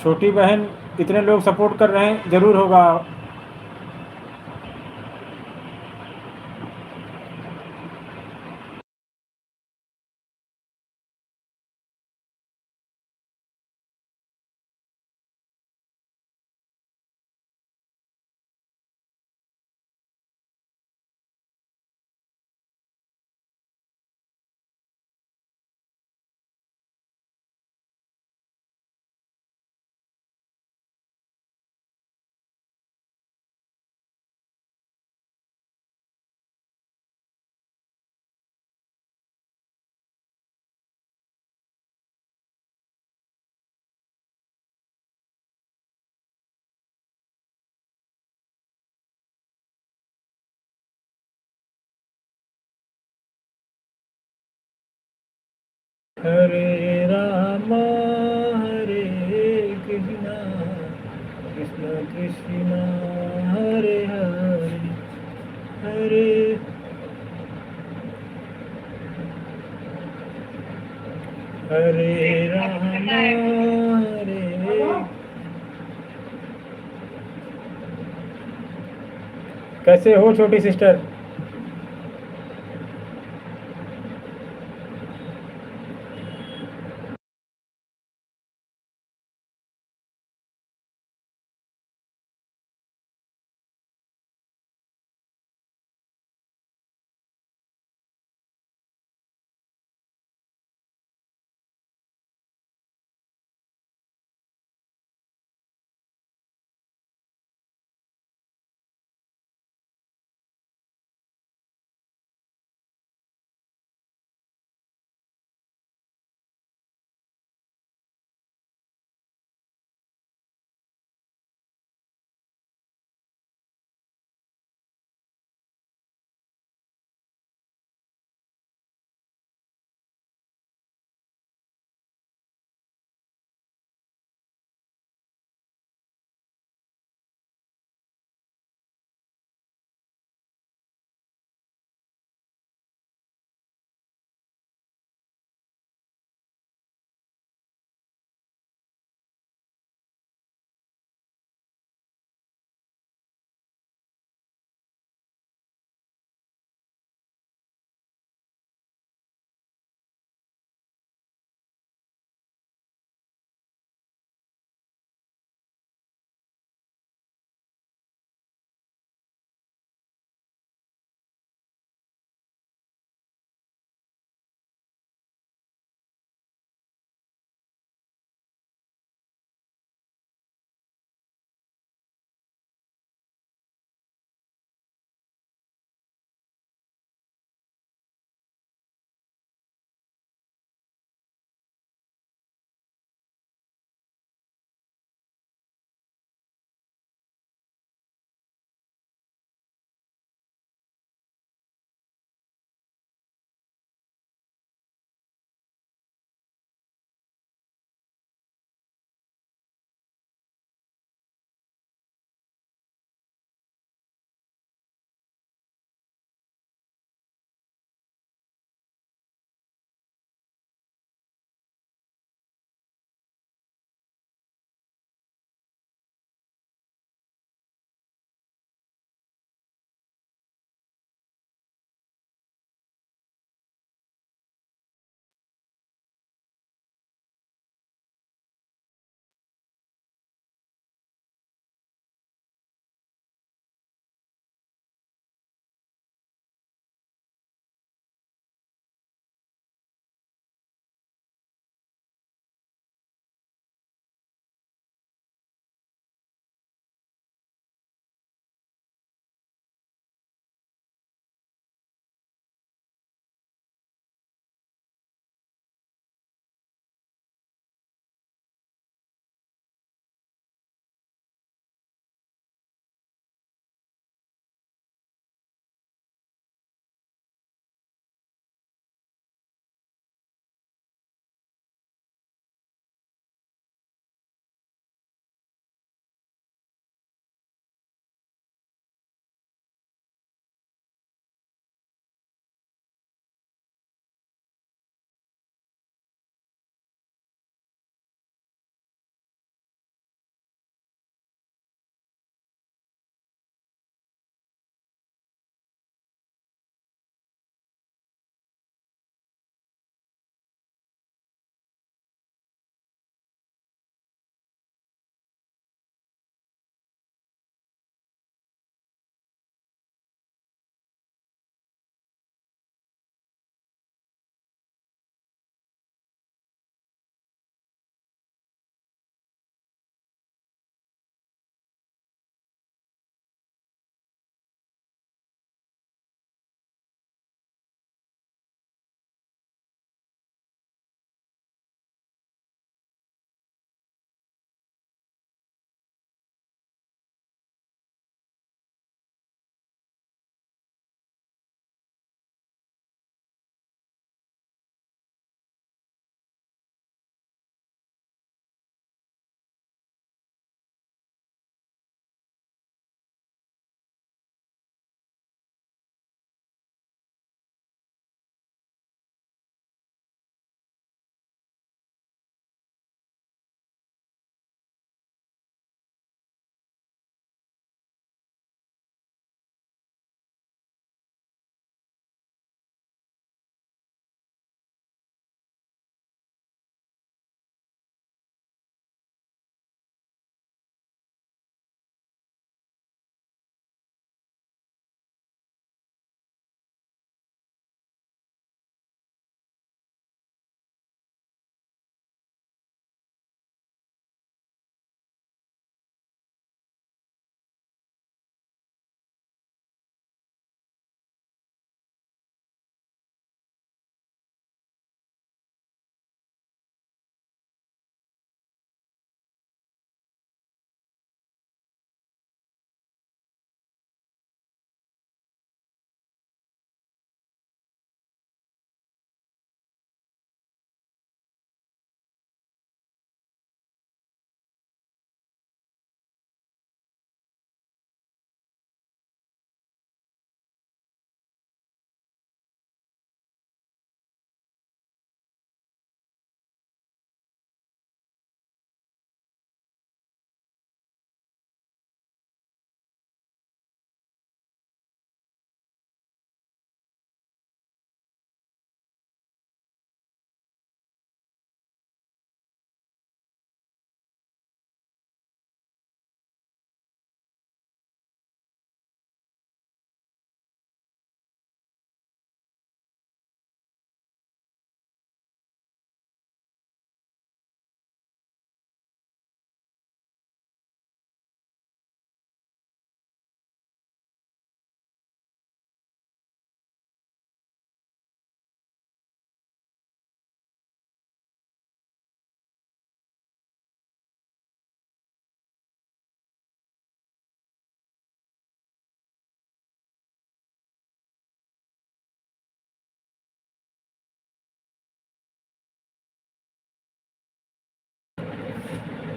छोटी बहन, इतने लोग सपोर्ट कर रहे हैं, ज़रूर होगा। हरे रामा हरे कृष्णा कृष्ण कृष्ण हरे हरे हरे हरे रामा हरे। कैसे हो छोटी सिस्टर?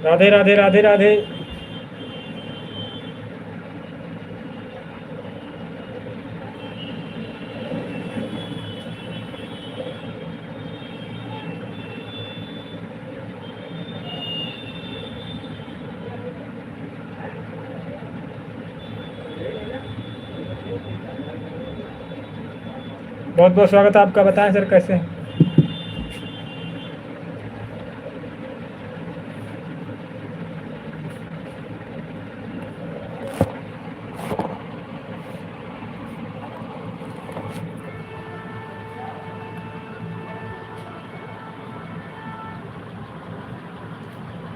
राधे राधे राधे राधे। बहुत बहुत स्वागत है आपका। बताएं सर कैसे हैं?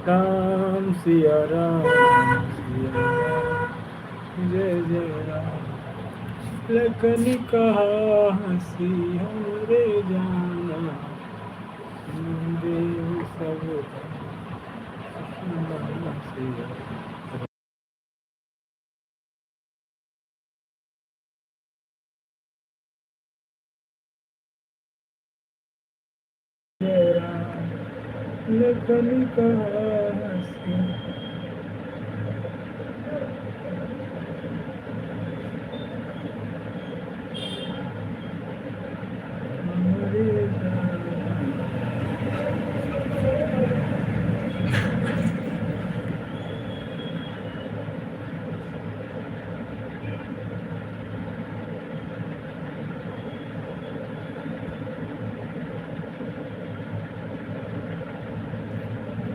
राम सिया राम सिया राम जय जय राम। लखन कहा हंसी हमरे जाना, देव सब राम सिया जय राम। लखन कहा हंसी हमरे जाना।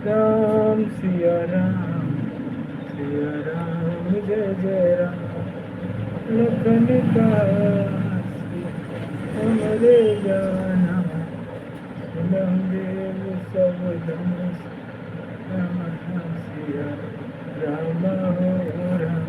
राम सिया राम जय जय राम। लखन काशी हमरे जाना, देव सब धनुष राम सिया राम हो राम।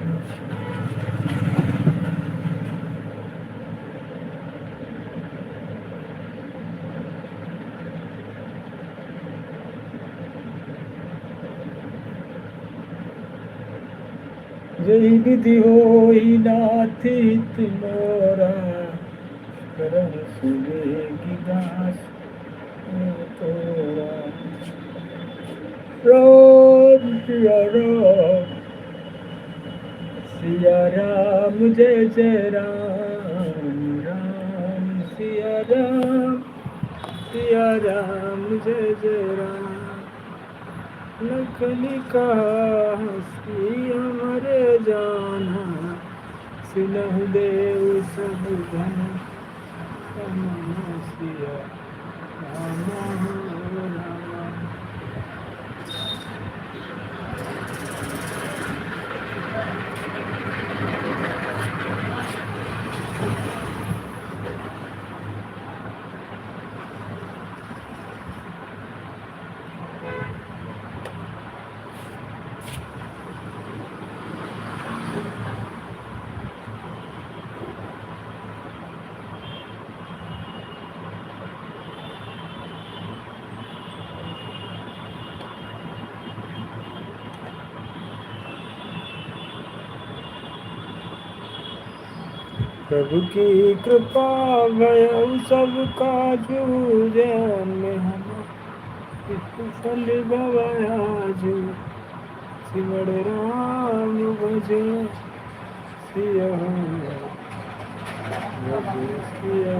जय विधि होई नाथ हित मोरा, करम सुवेगी दास तोरा। सिया राम जय जय राम। राम सिया राम जय जय राम। लखन कहा हंसी हमरे जाना, सिनहु देव सब धन सिया राम हो राम। प्रभु की कृपा भयउ सब काजू, जैन में हम कुशल गवाजू। सिमर राम भजे सिया भजे सिया।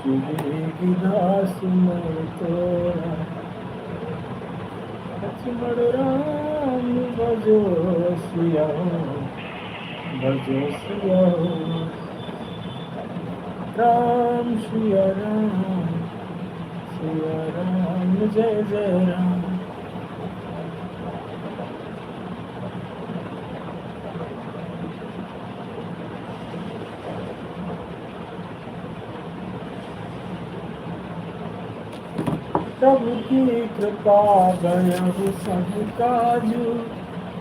सुरेगी घास में तोरा लक्ष्मण राम भजो सिया भजो सिया राम सिया राम जय जय राम। प्रभु की कृपा गयहु सब काजू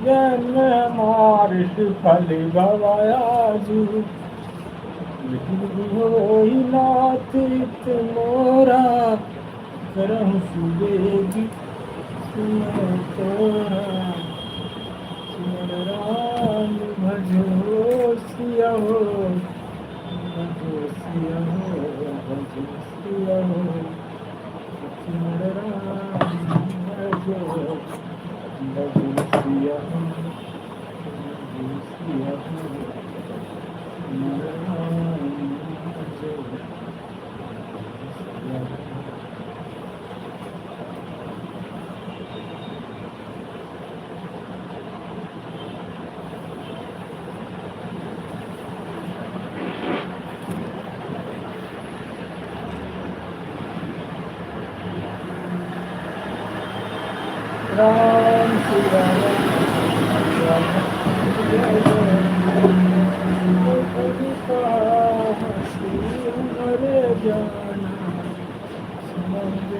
जन्म मार्ग फल गवायाजू होई नाथ इत मोरा करहु सुबेगी सुन तोरा सुन राम भजो सिया हो भजो सिया हो भजो सिया हो सुन राम भजो भजो सिया हो भजो सिया हो सुन राम भजो सिया हो। राम सिया राम जय जय हरे जाना समझ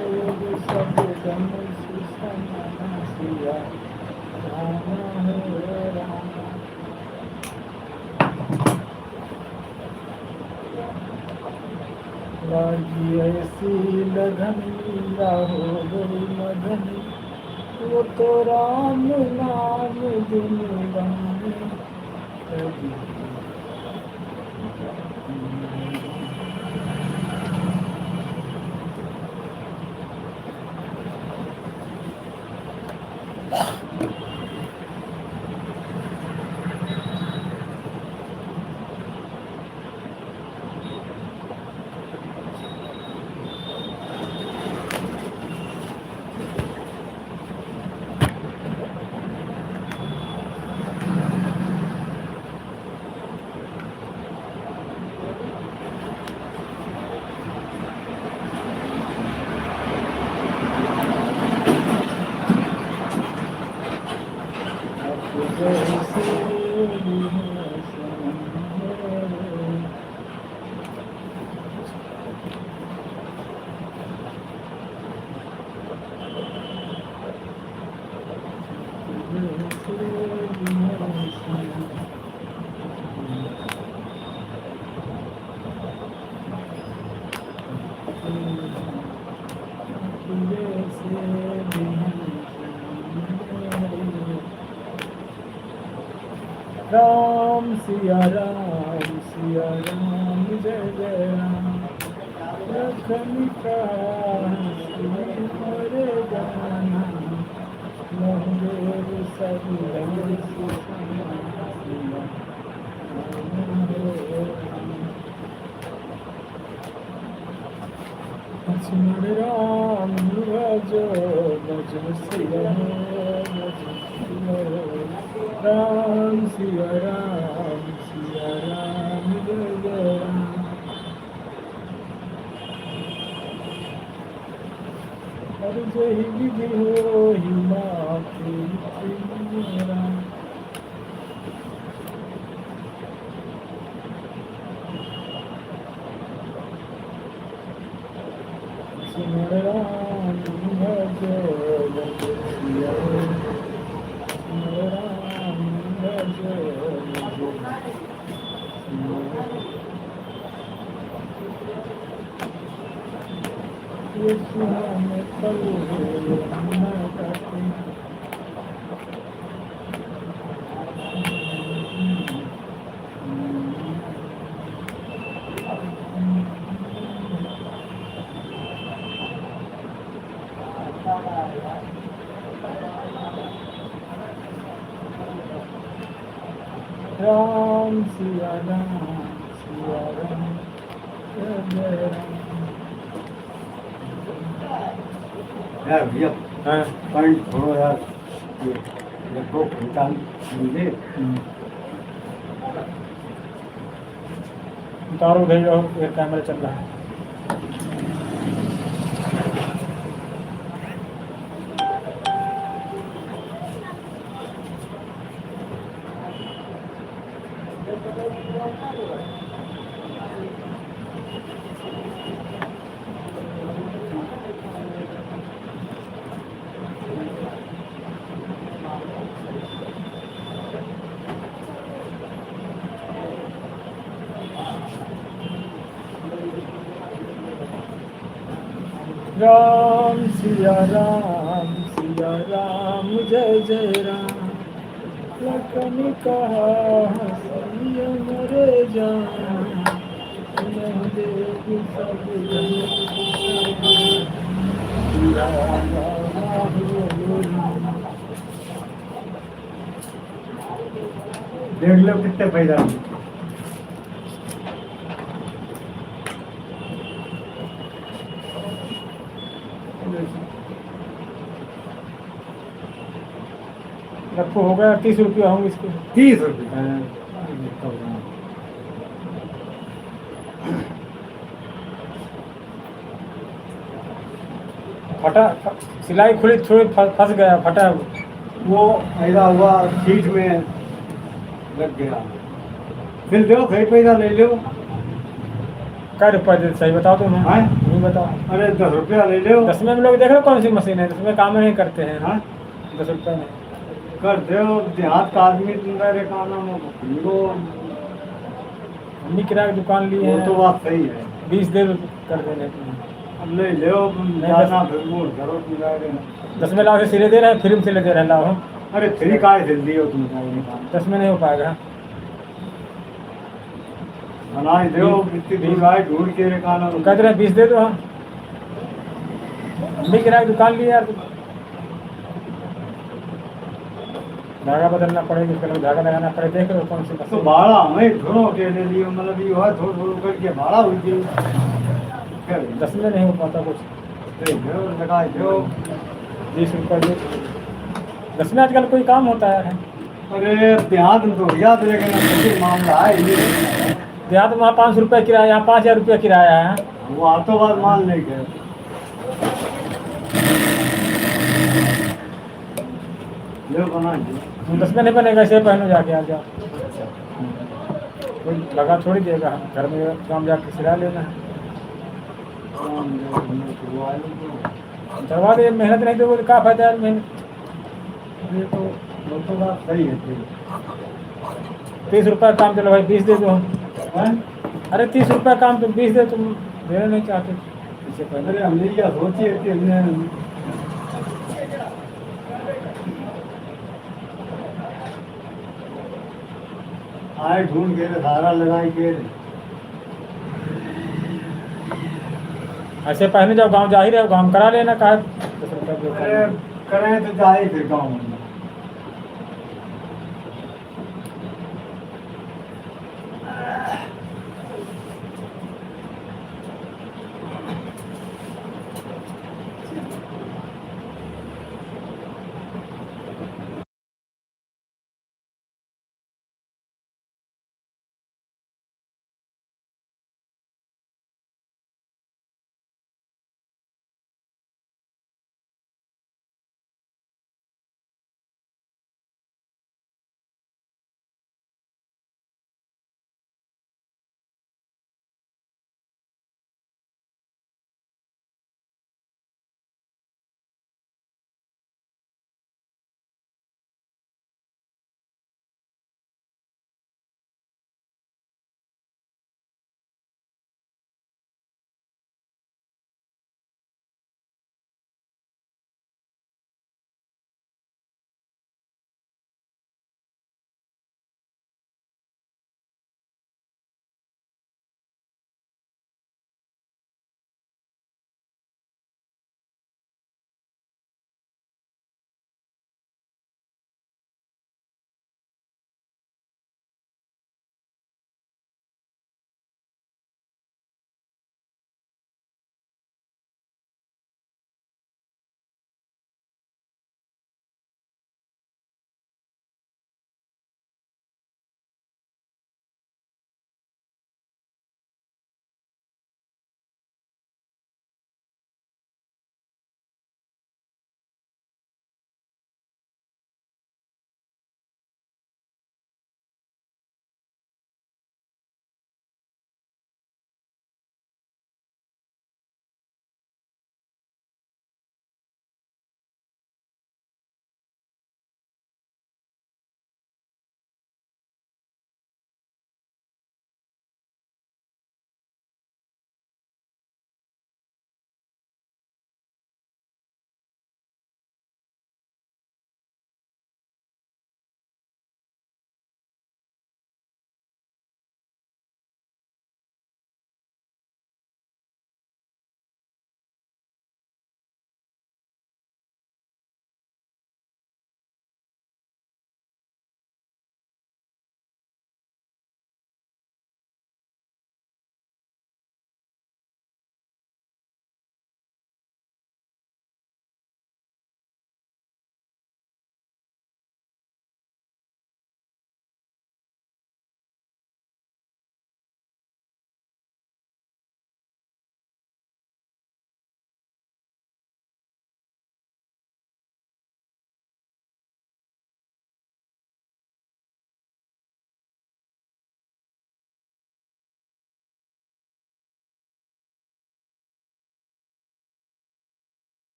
सब गम सुसना सिया राम है राम। लागी ऐसी लगन हो गई मदन वो तो राम नाम दिन गाने कभी। राम सिया राम जय जय राम लखन का हरे गाना लंगेर सब रंग सुसना सिया राम हरे राम। लक्ष्मण राम भजो भजो सिया भजो सिया राम सिया राम जय जय राम। हर जय विधि हो ही माते राम। लक्ष्मण राम भजो भजो सिया राम भजो भजो यीशु हमें प्रभु न करते राम सिया राम जय जय राम। यार भैया हाँ। पॉइंट छोड़ो यार, ये देखो घंटा मुझे उतारो उधर जाओ, फिर कैमरा चल रहा है। राम सिया राम जय जय राम। लखन कहा हसिया मरे जान, नहीं देगी सब सिया राम। 1.5 लाख कितने पैदा रखो, हो गया 30 रुपया होंगे इसके। 30 रुपये। फटा, सिलाई खुली थोड़ी फंस गया, फटा। वो ऐसा हुआ सीट में लग गया, फिर दो फिर पैसा ले लो। क्या रुपया दे, सही बताओ तुम। हाँ? नहीं बताओ। अरे 10 रुपया ले लो। 10 में लोग देख रहे हो कौन सी मशीन है, 10 में काम नहीं करते हैं। हाँ? 10 रुपये में कर दो, देहात का आदमी तुम मेरे का नाम वो हमने किराए की दुकान ली है। तो बात सही है। 20 दे दो, कर देने तुम्हें। अब ले लो जाना, फिर वो करो तुम जाएगा। 10 में लाओ से सिले दे रहे हैं, फ्री में सिले दे रहे हैं, लाओ। अरे फ्री का है जल्दी हो तुम 10 में नहीं हो पाएगा। बनाए दो, इतनी दूर आए ढूंढ के रे खाना तो कहते रहे 20 दे दो। हम भी किराए की दुकान ली यार। धागा बदलना पड़ेगा, उसके लिए धागा लगाना पड़ेगा। देख लो कौन सी तो मशीन। भाड़ा हमें घरों के लिए मतलब ये हुआ थोड़ा थोड़ा करके भाड़ा हुई थी। 10 में नहीं हो पाता कुछ। लगा दो 20 रुपये दे। 10 में आजकल कोई काम होता है। अरे देहात में तो याद लेकिन मामला है ये। यहाँ तो वहाँ 500 रुपये किराया, यहाँ 5000 रुपया किराया है। वो आतो बात मान ले गए। ले बना दो। 10 में नहीं बनेगा, ऐसे पहनो जाके आ जाओ। कोई लगा थोड़ी देगा, घर में काम जाके सिला लेना है। करवा दे, मेहनत नहीं दोगे तो क्या फायदा है मेहनत। ये तो वो तो बात सही है। 30 रुपये काम, चलो भाई 20 दे दो। हैं? अरे 30 रुपये काम तुम 20 दे, तुम देना नहीं चाहते इससे पहले। अरे हमने क्या सोची है कि हमने आए ढूंढ के सारा लगाई के। ऐसे पहले जब गांव जा ही रहे हो, काम करा लेना का 10 रुपये जो अरे करना। करें तो जाए फिर गाँव में।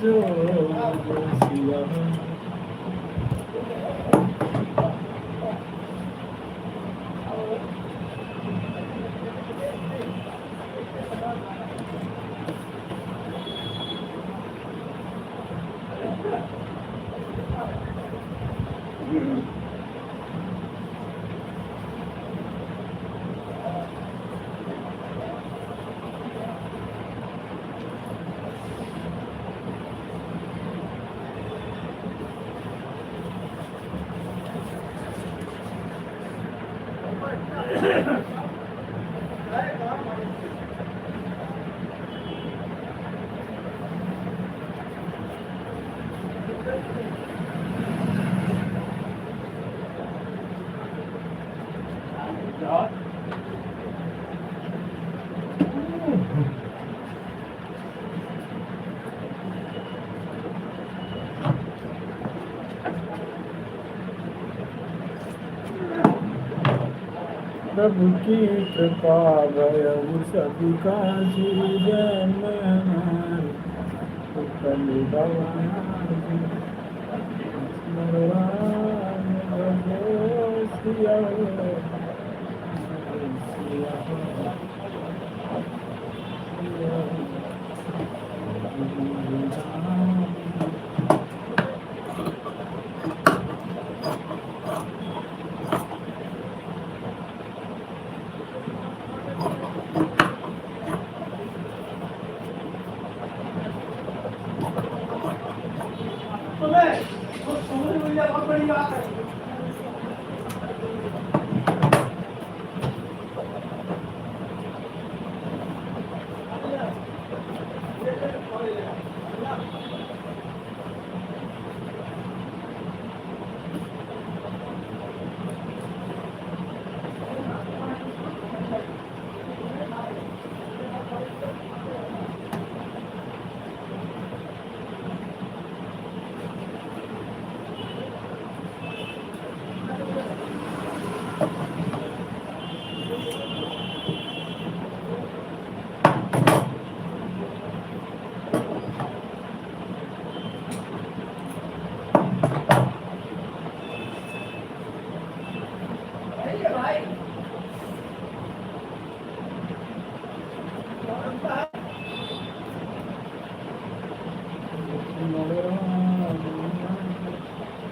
जो सिया प्रभु की कृपा भयउ सबका जीवन कल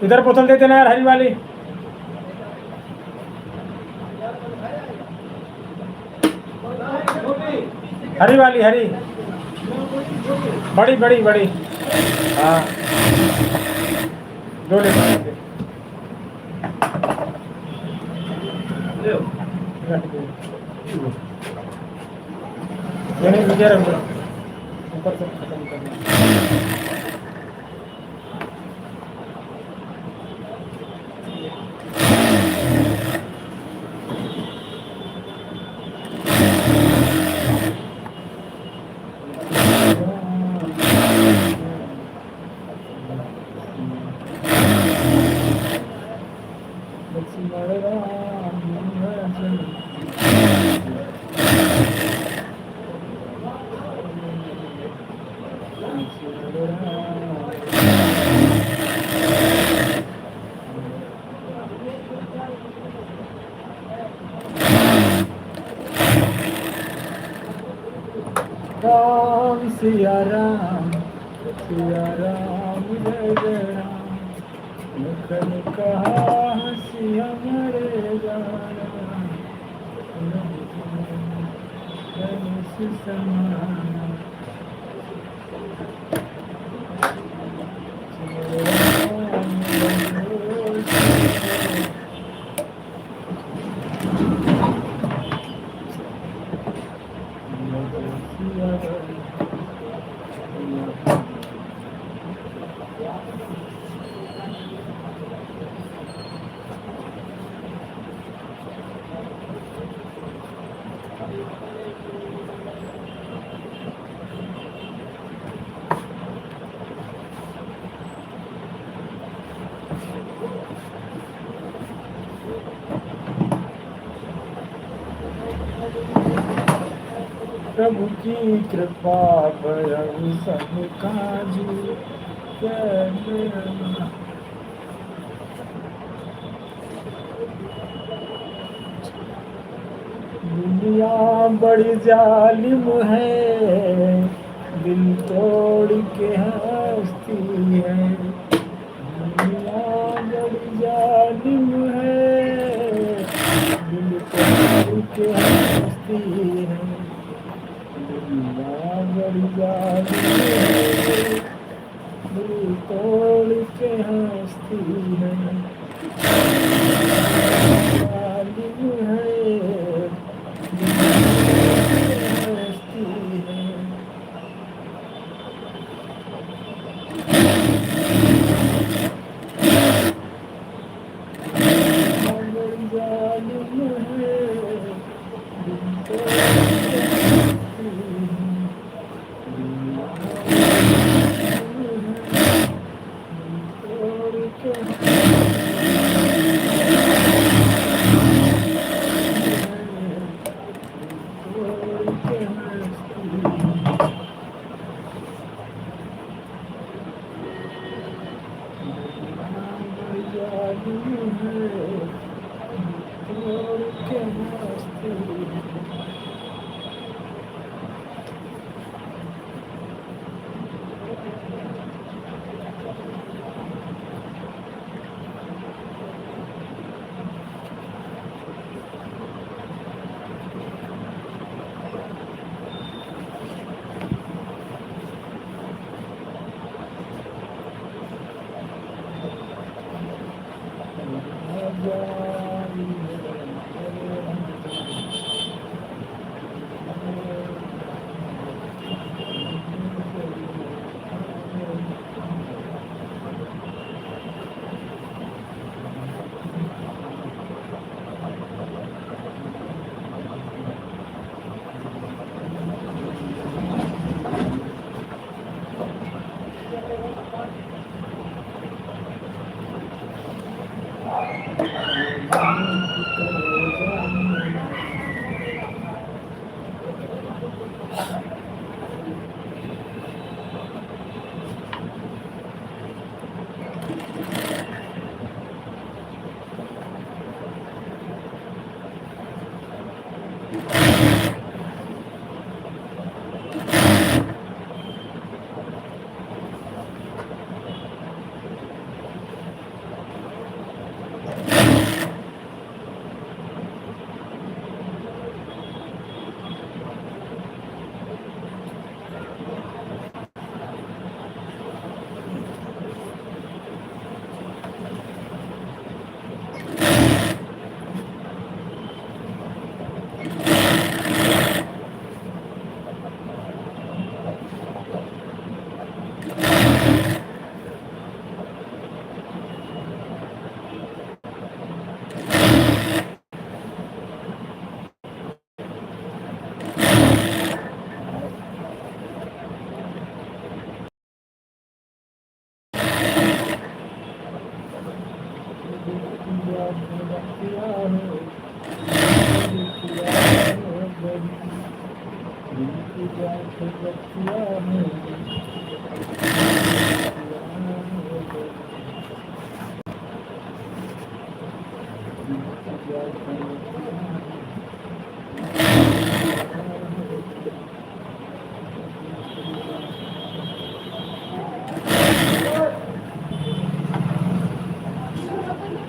इधर बोतल दे देना यार, हरी वाली। हरी वाली, हरी बड़ी बड़ी बड़ी। हाँ 2 लीटर ये नहीं लीजिए, ऊपर से खत्म करना। राम सिया राम जय जय राम, मुखन कहा हसिया मरे जाना, समाना प्रभु की कृपा भयउ सब काजू जय। दुनिया बड़ी जालिम है, दिल तोड़ के हंसती है। दुनिया बड़ी जालिम है, दिल तोड़ के हंसती है। दुनिया बड़ी जालिम है, दिल तोड़ के हंसती है। जालिम है,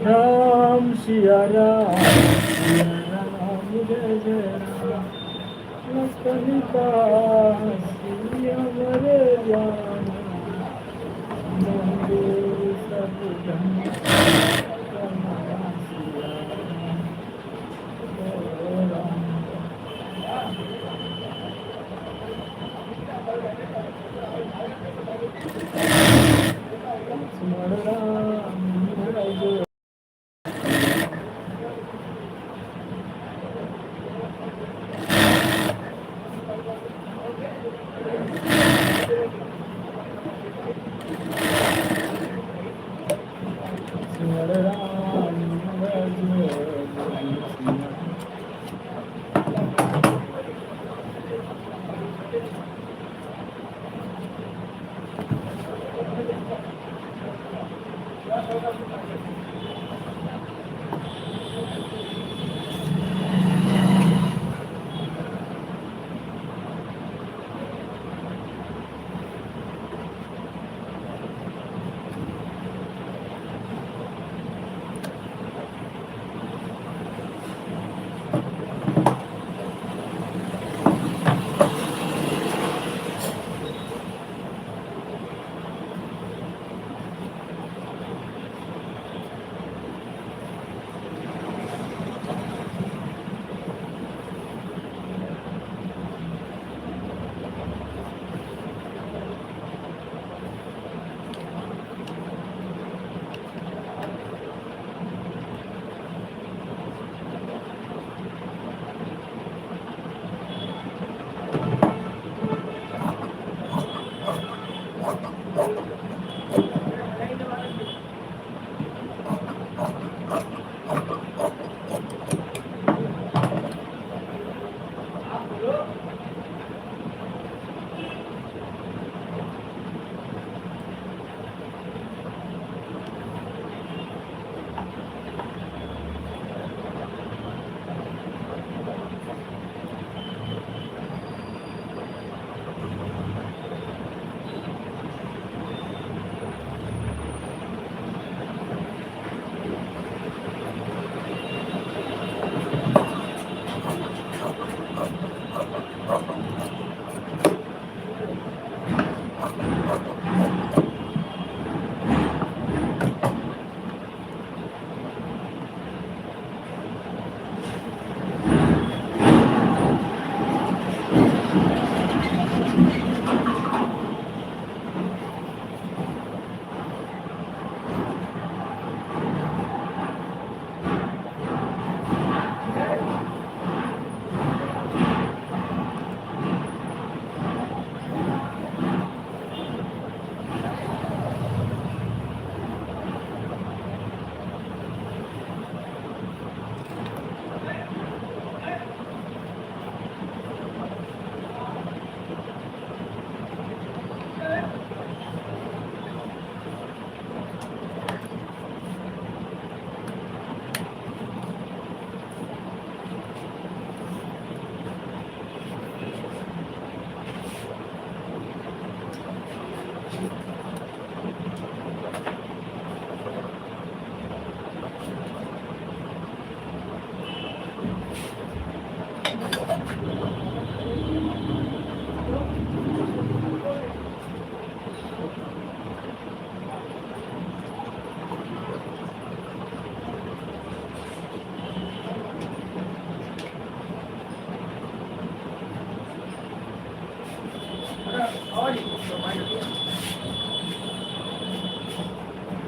राम सिया राम जय जय राम। लखन का सिया मरे जान, मंदिर सब धन लक्ष्मण राम जय।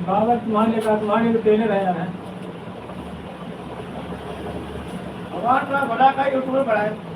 बाबा तुम्हारे तो टेलर है यार। हमारा बड़ा का यूट्यूबर बड़ा है।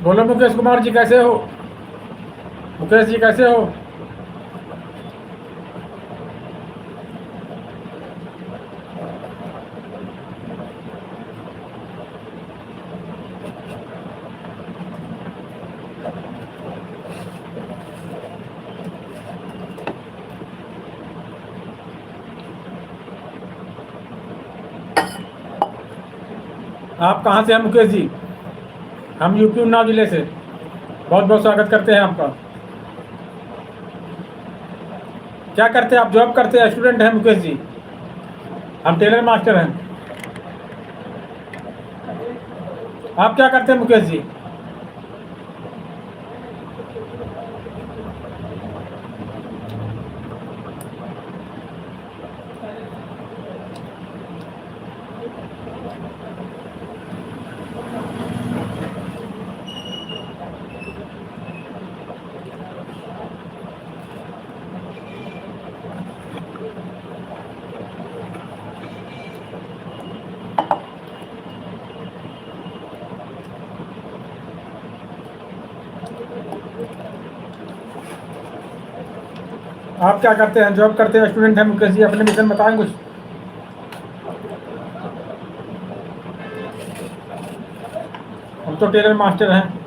बोलो मुकेश कुमार जी, कैसे हो? मुकेश जी कैसे हो? आप कहाँ से हैं मुकेश जी? हम यूपी उन्नाव जिले से। बहुत बहुत स्वागत करते हैं आपका। क्या करते हैं आप? जॉब करते हैं? स्टूडेंट हैं मुकेश जी? हम टेलर मास्टर हैं। आप क्या करते हैं मुकेश जी? आप क्या करते हैं? जॉब करते हैं? स्टूडेंट हैं मुकेश जी? अपने मिशन बताएं कुछ। हम तो टेलर मास्टर हैं।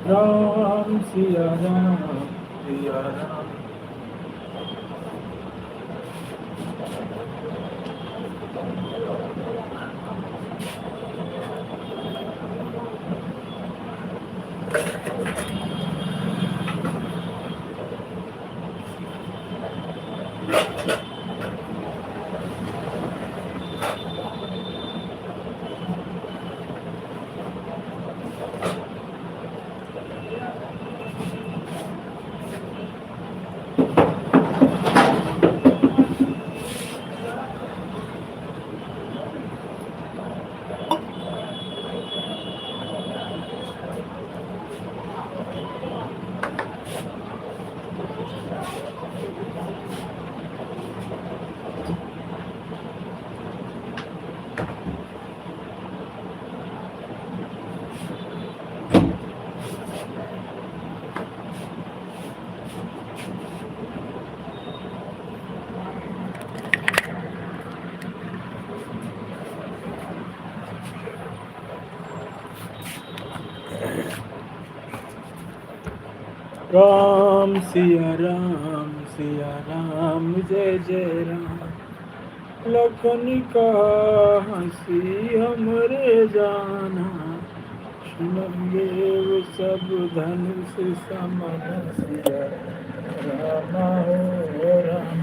राम सिया राम सिया राम। राम सिया राम जय जय राम। लखन का हंसी हमरे जाना, सुनेंगे वो सब धनुष समन सिया राम हो राम।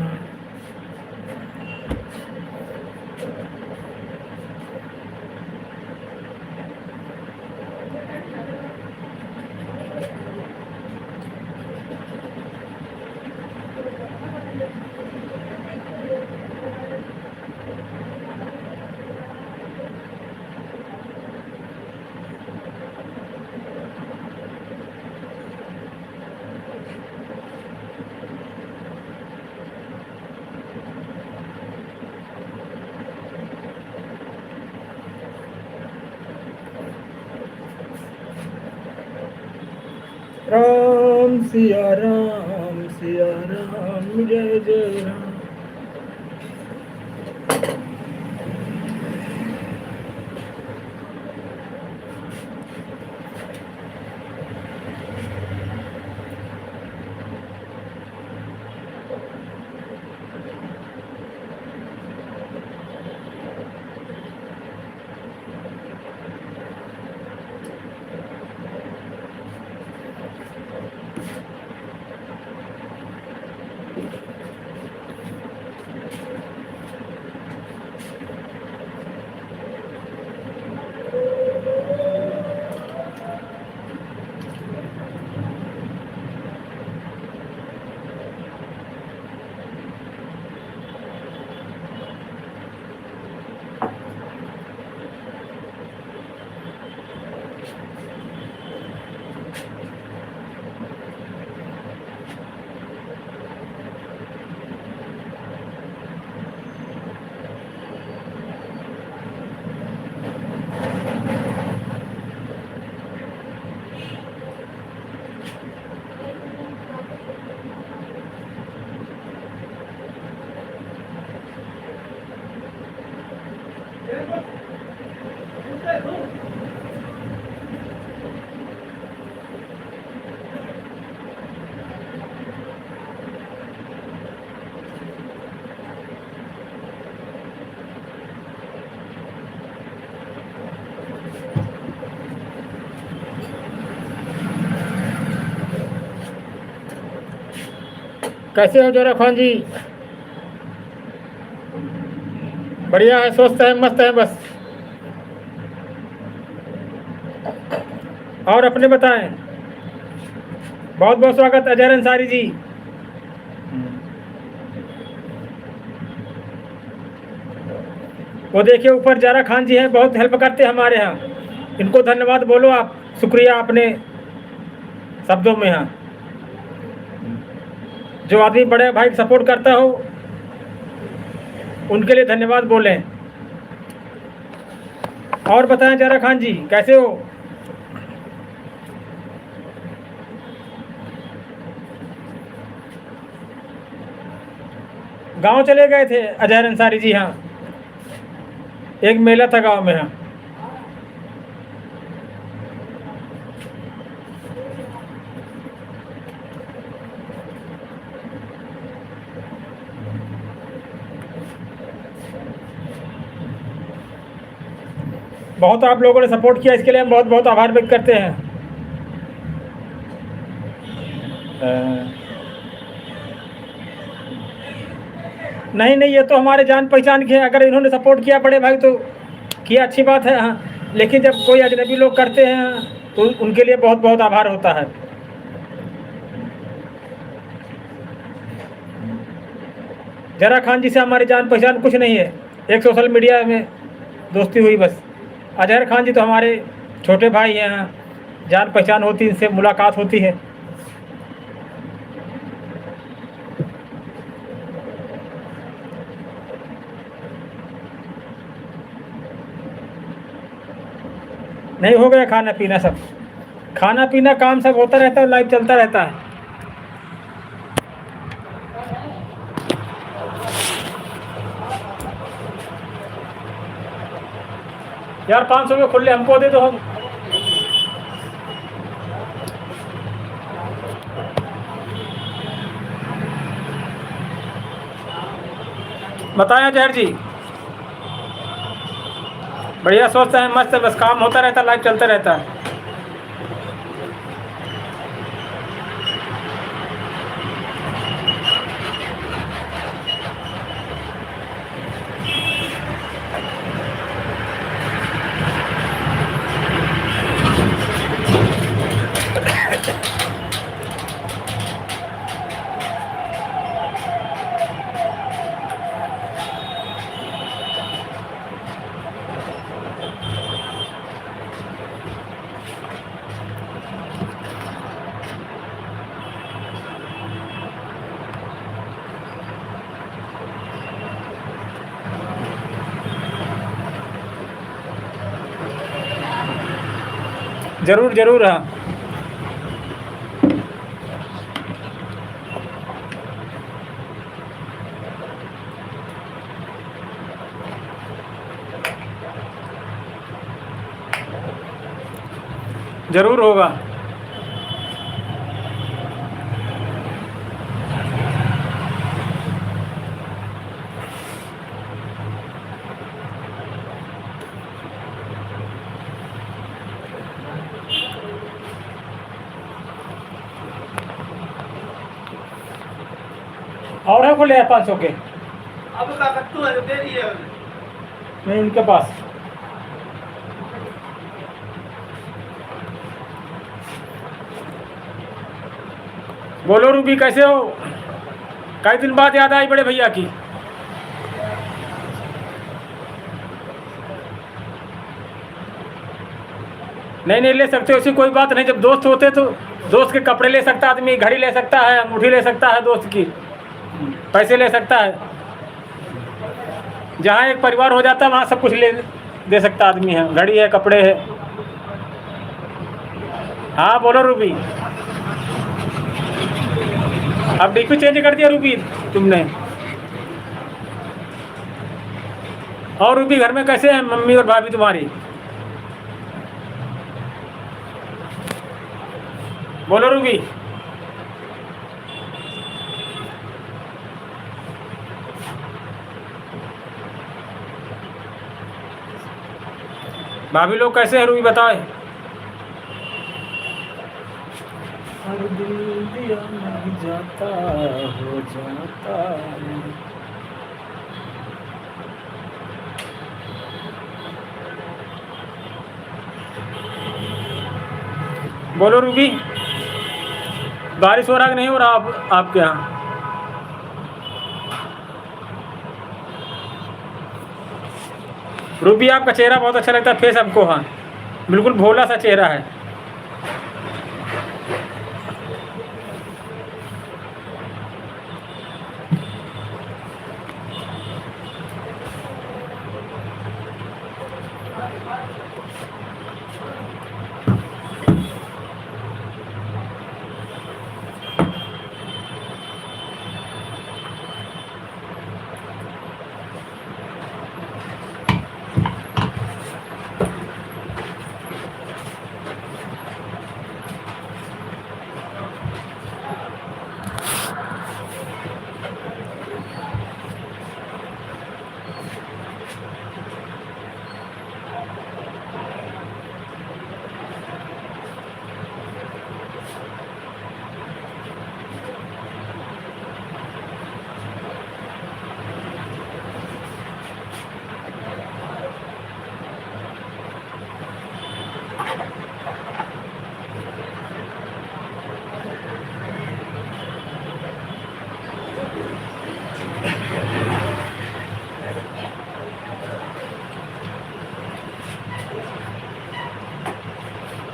राम सिया राम जय जय राम। कैसे हो जोरा खान जी? बढ़िया है, स्वस्थ है, मस्त है बस। और अपने बताएं। बहुत बहुत स्वागत अजहर अंसारी जी। वो देखिए ऊपर जारा खान जी हैं, बहुत हेल्प करते हैं हमारे यहाँ। इनको धन्यवाद बोलो आप, शुक्रिया अपने शब्दों में। हाँ, जो आदमी बड़े भाई सपोर्ट करता हो उनके लिए धन्यवाद बोलें। और बताएं जारा खान जी कैसे हो? गांव चले गए थे अजहर अंसारी जी। हाँ, एक मेला था गांव में। हाँ, बहुत आप लोगों ने सपोर्ट किया, इसके लिए हम बहुत बहुत आभार व्यक्त करते हैं। नहीं नहीं, ये तो हमारे जान पहचान के हैं। अगर इन्होंने सपोर्ट किया बड़े भाई तो किया, अच्छी बात है। हाँ, लेकिन जब कोई अजनबी लोग करते हैं तो उनके लिए बहुत बहुत आभार होता है। जरा खान जी से हमारी जान पहचान कुछ नहीं है, एक सोशल मीडिया में दोस्ती हुई बस। अजहर खान जी तो हमारे छोटे भाई हैं। हाँ, जान पहचान होती, इनसे मुलाकात होती है। नहीं, हो गया खाना पीना सब। खाना पीना काम सब होता रहता है, लाइव चलता रहता है। यार 500 में खुले हमको दे दो। हम बताएं जहर जी। बढ़िया, स्वस्थ है, मस्त है, बस काम होता रहता है, लाइव चलता रहता है। जरूर जरूर। हाँ, जरूर होगा। और है खुले 500 के? अब का कट्टू है, दे दिए नहीं, उनके पास। बोलो रूबी, कैसे हो? कई दिन बाद याद आई बड़े भैया की। नहीं नहीं, ले सकते हो, ऐसी कोई बात नहीं। जब दोस्त होते तो दोस्त के कपड़े ले सकता आदमी, घड़ी ले सकता है, अंगूठी ले सकता है दोस्त की, पैसे ले सकता है। जहाँ एक परिवार हो जाता है वहाँ सब कुछ ले दे सकता आदमी है, घड़ी है, कपड़े है। हाँ बोलो रूबी। अब डीपी चेंज कर दिया रूबी तुमने। और रूबी, घर में कैसे हैं मम्मी और भाभी तुम्हारी? बोलो रूबी। भाभी लोग कैसे हैं रूबी बताए? दिया नहीं जाता, हो जाता है। बोलो रूबी, बारिश हो रहा कि नहीं हो रहा आपके यहाँ? रूबी, आपका चेहरा बहुत अच्छा लगता है, फेस हमको। हाँ, बिल्कुल भोला सा चेहरा है।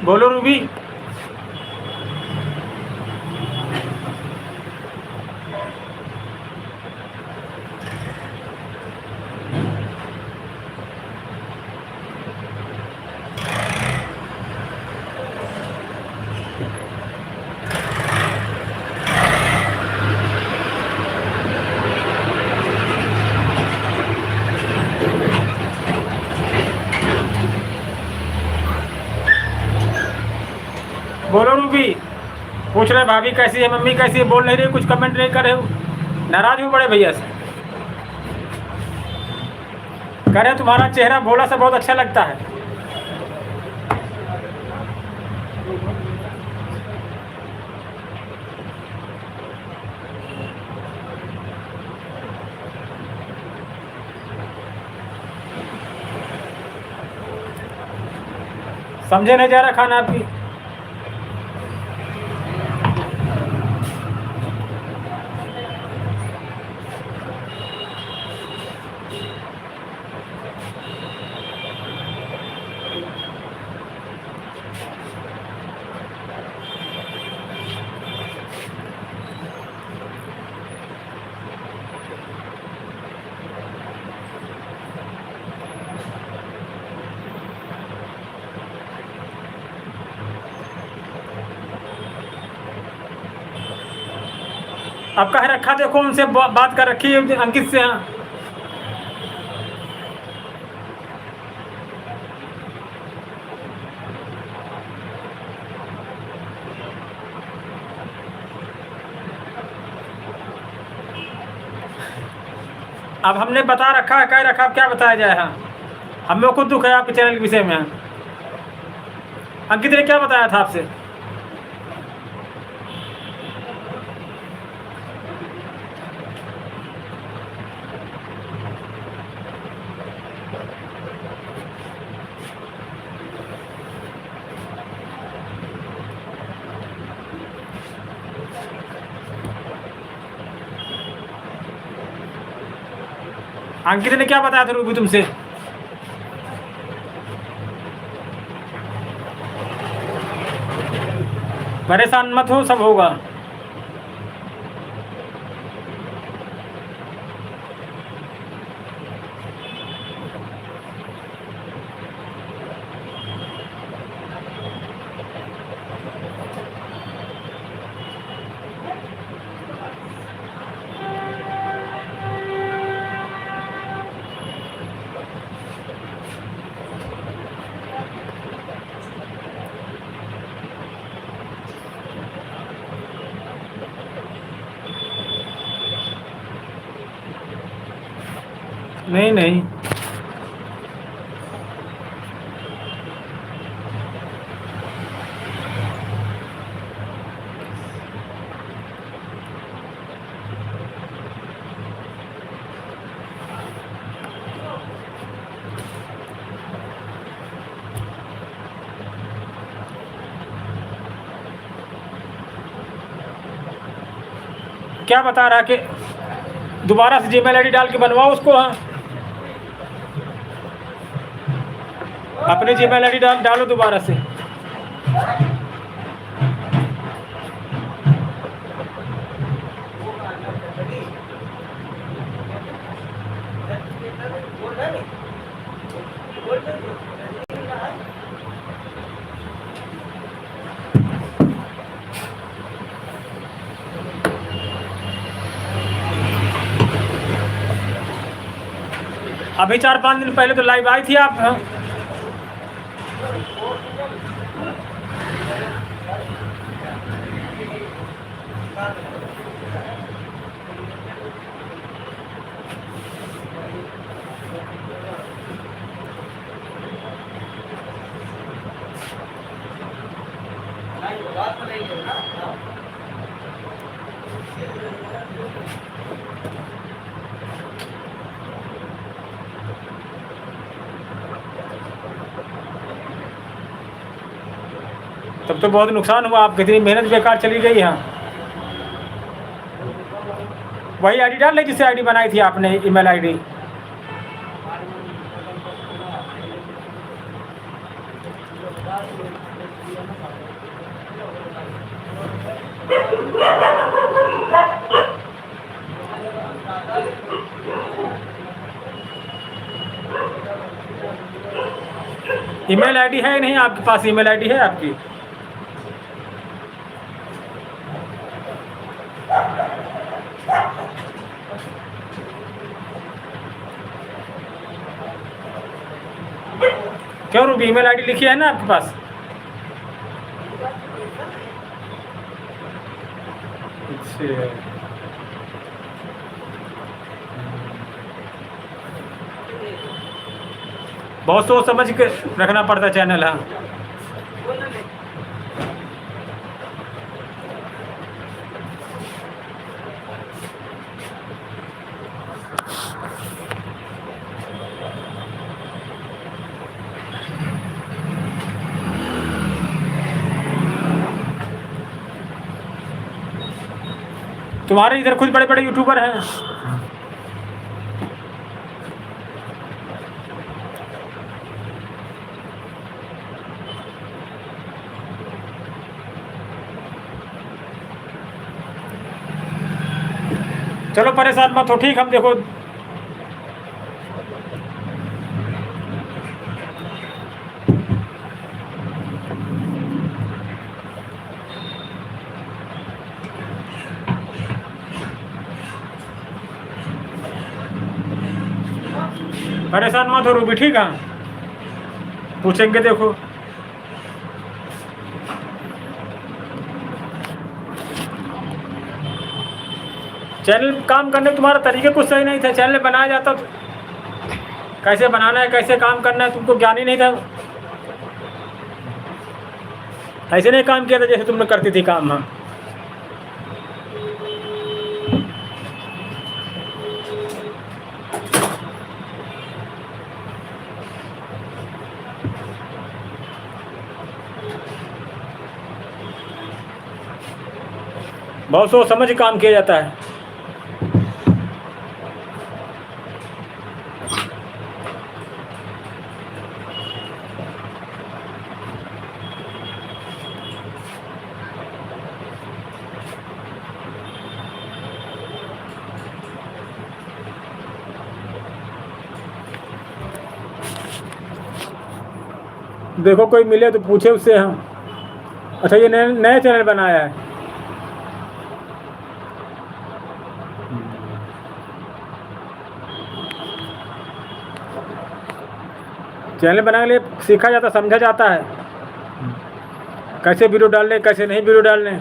बोलो रूबी। बोलो रूबी। पूछ रहे भाभी कैसी है, मम्मी कैसी है, बोल नहीं रही, कुछ कमेंट नहीं कर रहे हो, नाराज हो बड़े भैया से? कह रहे तुम्हारा चेहरा भोला सा बहुत अच्छा लगता है। समझे नहीं जा रहा खाना आपकी? अब कह रखा, देखो उनसे बात कर रखी है अंकित से। हाँ, अब हमने बता रखा है, कह रखा, अब क्या बताया जाए। हाँ, हमें खुद दुख है आपके चैनल के विषय में। अंकित ने क्या बताया था आपसे? अंकित ने क्या बताया था रूबी तुमसे? परेशान मत हो, सब होगा। नहीं नहीं, क्या बता रहा है कि दोबारा से जीमेल आईडी डाल के बनवाओ उसको। हाँ, अपने जीमेल आईडी डालो दोबारा से। अभी 4-5 दिन पहले तो लाइव आई थी आप। हाँ, तब तो बहुत नुकसान हुआ, आप कितनी मेहनत बेकार चली गई। हाँ, वही आईडी डाल ले जिससे आईडी बनाई थी आपने, ईमेल आईडी। ईमेल आईडी है नहीं आपके पास? ईमेल आईडी है आपकी? क्यों रूबी, ईमेल आईडी लिखी है ना आपके पास? अच्छा, बहुत सोच समझ के रखना पड़ता चैनल। हाँ, तुम्हारे इधर कुछ बड़े बड़े यूट्यूबर हैं। चलो परेशान मत हो, ठीक। हम देखो परेशान मत हो रूबी, ठीक है? पूछेंगे देखो। चैनल काम करने का तुम्हारा तरीका कुछ सही नहीं था। चैनल बनाया जाता तो कैसे बनाना है, कैसे काम करना है, तुमको ज्ञान ही नहीं था। ऐसे नहीं काम किया था जैसे तुमने करती थी काम। हाँ, बहुत सोच समझ के काम किया जाता है। देखो कोई मिले तो पूछे उससे। हम अच्छा, ये नया चैनल बनाया है। चैनल बनाने के लिए सीखा जाता, समझा जाता है कैसे वीडियो डालने, कैसे नहीं वीडियो डालने।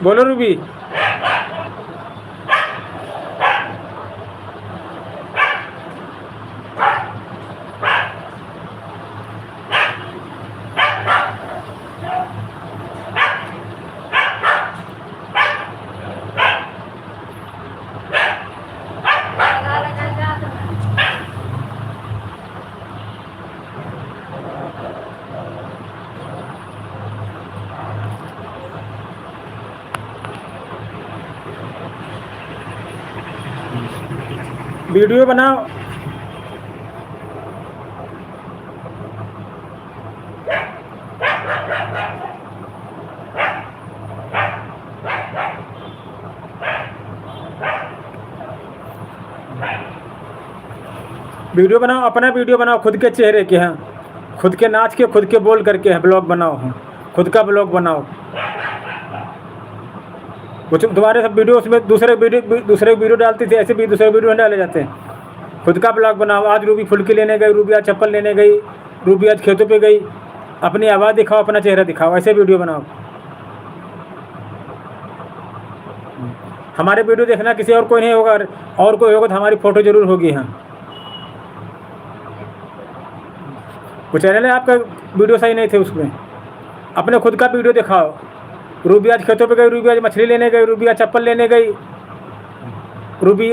बोलो रूबी। वीडियो बनाओ। वीडियो बनाओ, अपना वीडियो बनाओ, खुद के चेहरे के हैं, खुद के नाच के, खुद के बोल करके हैं, ब्लॉग बनाओ, हैं खुद का ब्लॉग बनाओ। कुछ तुम्हारे सब वीडियो उसमें दूसरे वीडियो डालते थे, ऐसे भी दूसरे वीडियो डाले जाते हैं। खुद का ब्लॉग बनाओ। आज रूबी फुल्की लेने गई, रूबी आज चप्पल लेने गई, रूबी आज खेतों पे गई, अपनी आवाज़ दिखाओ, अपना चेहरा दिखाओ, ऐसे वीडियो बनाओ। हमारे वीडियो देखना, किसी और कोई नहीं होगा, और कोई होगा तो हमारी फ़ोटो ज़रूर होगी। हाँ, वो चैनल है आपका, वीडियो सही नहीं थे उसमें, अपने खुद का वीडियो दिखाओ। रूबी आज खेतों पे गई, रूबी आज मछली लेने गई, रूबी आज चप्पल लेने गई, रूबी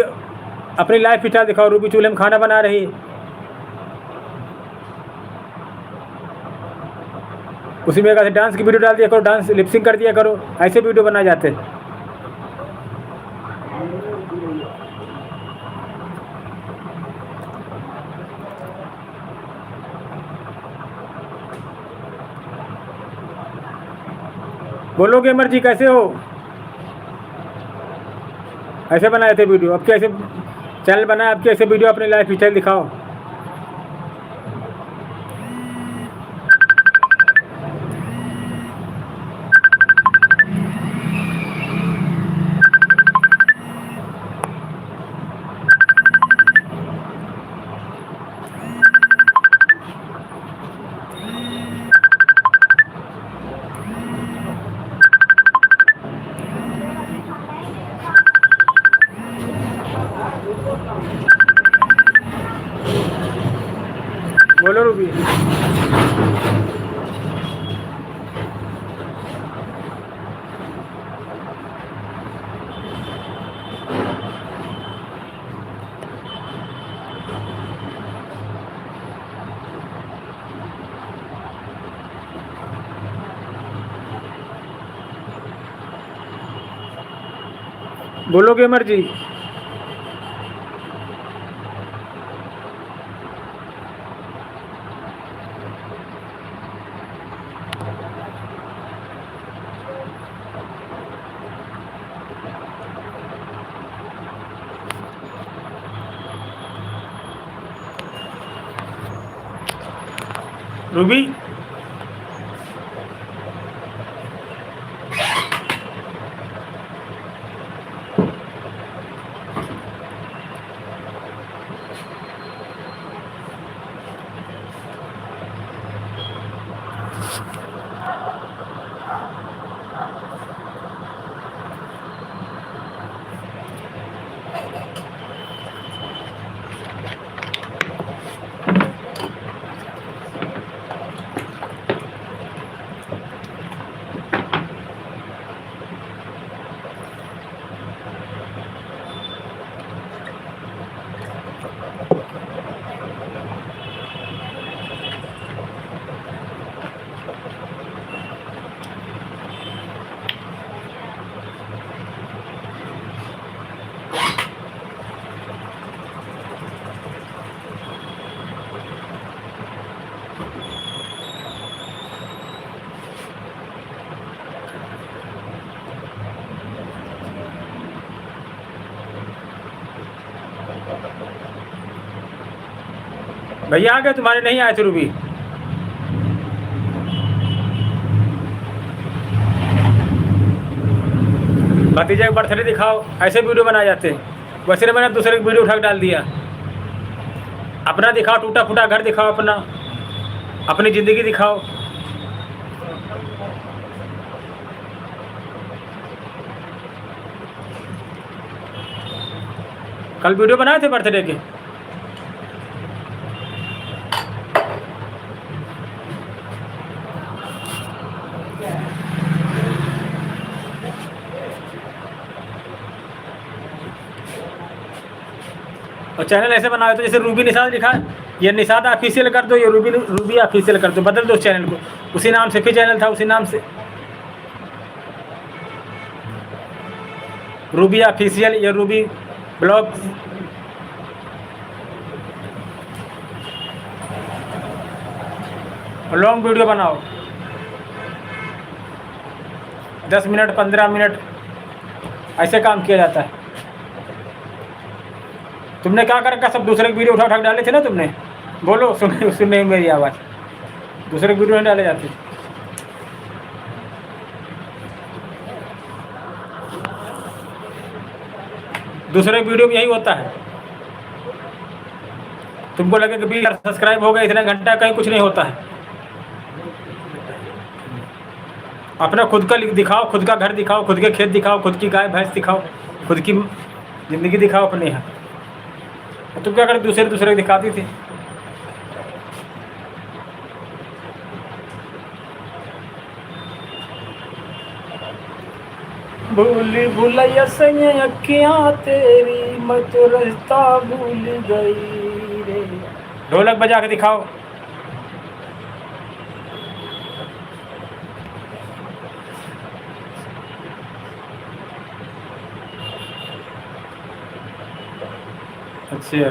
अपनी लाइफ स्टाइल दिखाओ, रूबी चूल्हे में खाना बना रही, उसी में एक डांस की वीडियो डाल दिया करो, डांस लिपसिंग कर दिया करो, ऐसे वीडियो बनाए जाते हैं। बोलो गेमर जी कैसे हो? ऐसे बनाए थे वीडियो, अब कैसे चैनल बनाए, अब कैसे वीडियो अपनी लाइफ स्टाइल दिखाओ। बोलो रूबी। बोलो गेमर जी। रूबी भैया आ गए, तुम्हारे नहीं आए थे रूबी। भतीजा का बर्थडे दिखाओ, ऐसे वीडियो बनाए जाते हैं। वैसे मैंने दूसरे वीडियो उठा के डाल दिया। अपना दिखाओ, टूटा फूटा घर दिखाओ, अपनी ज़िंदगी दिखाओ। कल वीडियो बनाए थे बर्थडे के? और चैनल ऐसे बनाओ तो जैसे रूबी निषाद लिखा है, ये निषाद ऑफिशियल कर दो, ये रूबी ऑफिशियल कर दो, बदल दो उस चैनल को। उसी नाम से फिर चैनल था, उसी नाम से रूबी ऑफिशियल या रूबी ब्लॉग। लॉन्ग वीडियो बनाओ, 10 मिनट 15 मिनट, ऐसे काम किया जाता है। तुमने क्या कर रखा, सब दूसरे की वीडियो उठा उठा के डाले थे ना तुमने। बोलो, सुन नहीं मेरी आवाज़, दूसरे की वीडियो नहीं डाले जाते। दूसरे वीडियो में यही होता है, तुमको लगे कि 20 सब्सक्राइब हो गए, इतना घंटा, कहीं कुछ नहीं होता है। अपना खुद का दिखाओ, खुद का घर दिखाओ, खुद के खेत दिखाओ, खुद की गाय भैंस दिखाओ, खुद की ज़िंदगी दिखाओ अपनी। है तुम क्या कर दूसरे को दिखाती थी। भूली भुलैया सैया अखियाँ तेरी, मैं तो रास्ता भूल गई रे। ढोलक बजा के दिखाओ। अच्छा,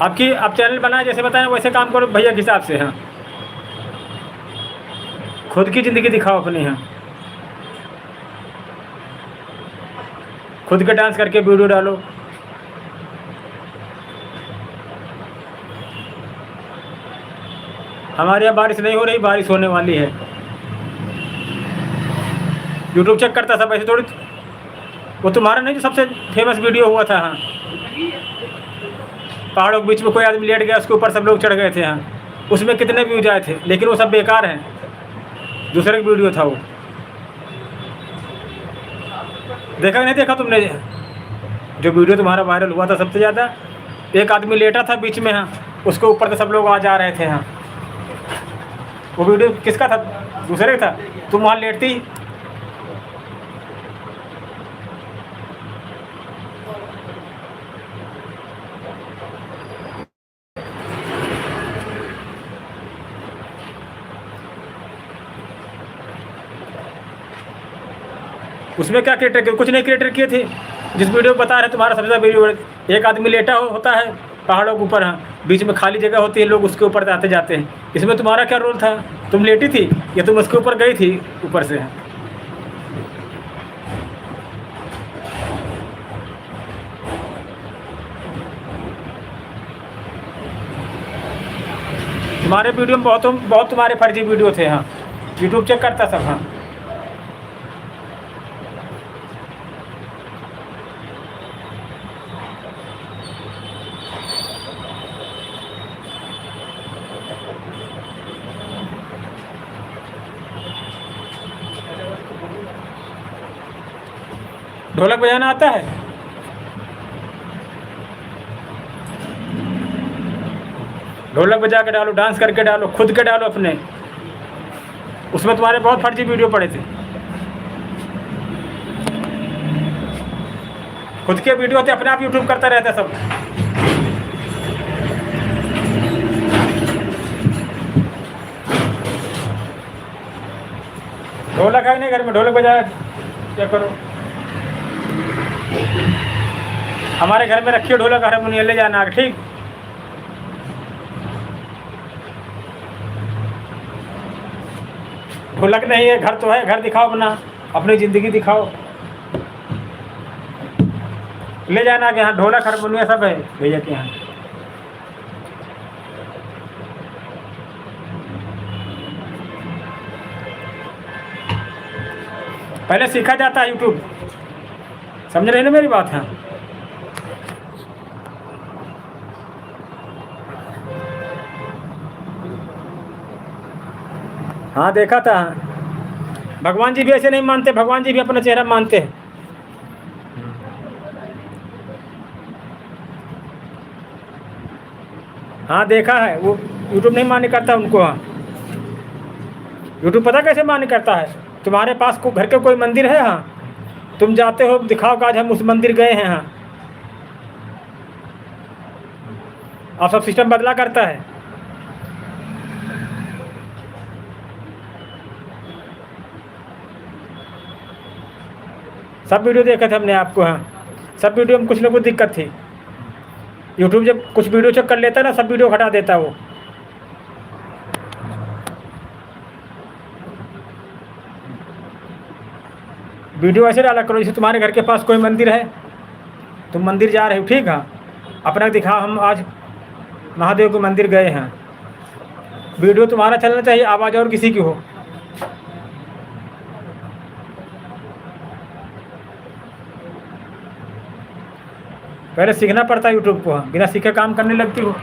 आपकी आप चैनल बनाए जैसे बताएं वैसे काम करो भैया के हिसाब से। हाँ, खुद की ज़िंदगी दिखाओ अपनी। हाँ, खुद के डांस करके वीडियो डालो। हमारे यहाँ बारिश नहीं हो रही, बारिश होने वाली है। यूट्यूब चेक करता सब, ऐसे थोड़ी। वो तुम्हारा नहीं जो सबसे फेमस वीडियो हुआ था। हाँ, पहाड़ों के बीच में कोई आदमी लेट गया, उसके ऊपर सब लोग चढ़ गए थे। हाँ, उसमें कितने व्यूज आए थे, लेकिन वो सब बेकार हैं। दूसरे का वीडियो था वो, देखा नहीं देखा तुमने? जो वीडियो तुम्हारा वायरल हुआ था सबसे ज़्यादा, एक आदमी लेटा था बीच में। हाँ, उसके ऊपर से सब लोग आ जा रहे थे। हाँ, वो वीडियो किसका था? दूसरे का था। तुम वहाँ लेटती। उसमें क्या क्रिएटर किए? कुछ नहीं क्रिएटर किए थे। जिस वीडियो बता रहे तुम्हारा सबसे ज़्यादा वीडियो, एक आदमी लेटा होता है पहाड़ों के ऊपर। हाँ, बीच में खाली जगह होती है, लोग उसके ऊपर आते जाते हैं। इसमें तुम्हारा क्या रोल था? तुम लेटी थी या तुम उसके ऊपर गई थी ऊपर से? तुम्हारे वीडियो में बहुत तुम्हारे फर्जी वीडियो थे। हाँ, यूट्यूब चेक करता सब। हाँ, ढोलक बजाना आता है? ढोलक बजा के डालो, डांस करके डालो, खुद के डालो अपने। उसमें तुम्हारे बहुत फर्जी वीडियो पड़े थे। खुद के वीडियो थे, अपने आप यूट्यूब करता रहता सब। ढोलक है नहीं घर में? ढोलक बजाया क्या करो? हमारे घर में रखिए ढोलक, हारमोनियम ले जाना। ठीक, ढोलक नहीं है, घर तो है। घर दिखाओ अपना, अपनी ज़िंदगी दिखाओ, ले जाना के यहाँ। ढोलक हारमोनियम सब है भैया के यहाँ। पहले सीखा जाता है यूट्यूब, समझ रहे ना मेरी बात? है हाँ, देखा था। भगवान जी भी ऐसे नहीं मानते, भगवान जी भी अपना चेहरा मानते हैं। हाँ देखा है, वो यूट्यूब नहीं मान्य करता उनको। हाँ, यूट्यूब पता कैसे मान्य करता है? तुम्हारे पास को घर के कोई मंदिर है, हाँ, तुम जाते हो, दिखाओ कि आज हम उस मंदिर गए हैं, हाँ, अब सब सिस्टम बदला करता है। सब वीडियो देखे थे हमने आपको। हाँ, सब वीडियो में कुछ ना कुछ दिक्कत थी। यूट्यूब जब कुछ वीडियो चेक कर लेता है ना, सब वीडियो हटा देता है वो। वीडियो ऐसे डाला करो जैसे तुम्हारे घर के पास कोई मंदिर है, तुम मंदिर जा रहे हो, ठीक है, अपना दिखाओ हम आज महादेव के मंदिर गए हैं। वीडियो तुम्हारा चलना चाहिए, आवाज़ और किसी की हो। पहले सीखना पड़ता है यूट्यूब को। हाँ, बिना सीखे काम करने लगती हो।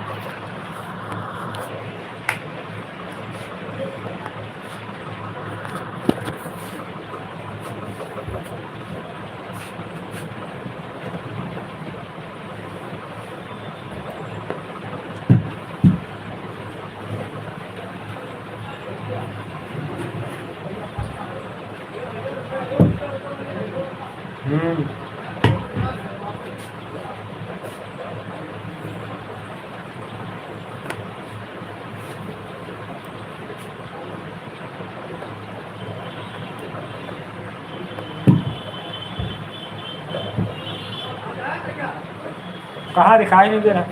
कहाँ दिखाई नहीं दे रहा?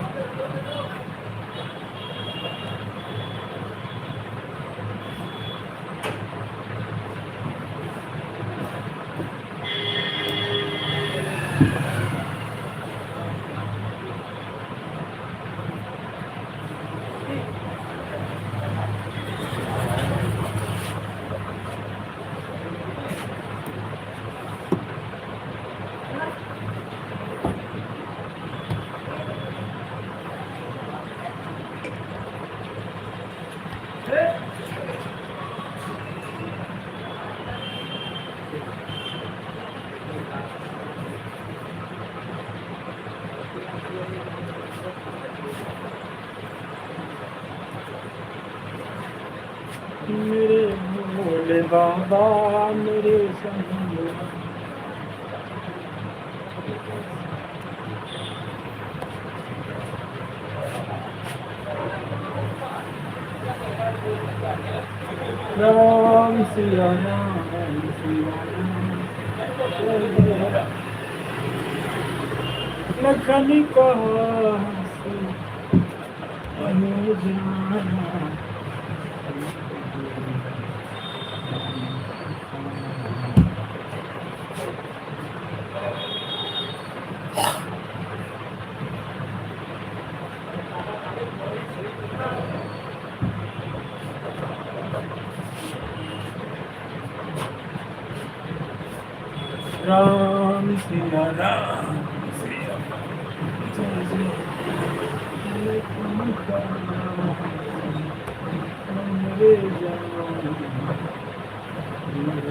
मेरे भोले बाबा मेरे संग राम सिया राम सिया राम लखन कहा राम सिया राम सिया जय जय मेरे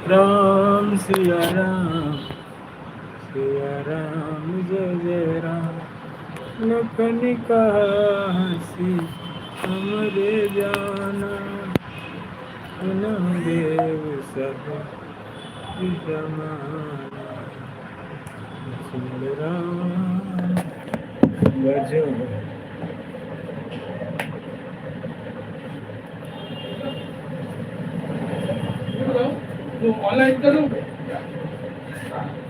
राम सिया राम जय जय राम लखन कहा हंसी हमरे जाना सुन देव सब जमाना सुन राम भजो तो ऑनलाइन करूँ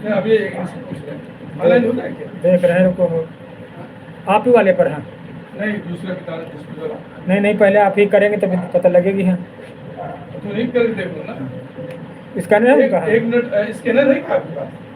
मैं अभी ऑनलाइन होता है क्या देख रहे हैं रुको आप ही वाले पर हैं नहीं दूसरा किताब दूसरी वाला नहीं पहले आप ही करेंगे तभी पता लगेगी हाँ तो नहीं कर देखो ना स्कैनर है एक कहाँ मिनट स्कैनर है क्या आपके पास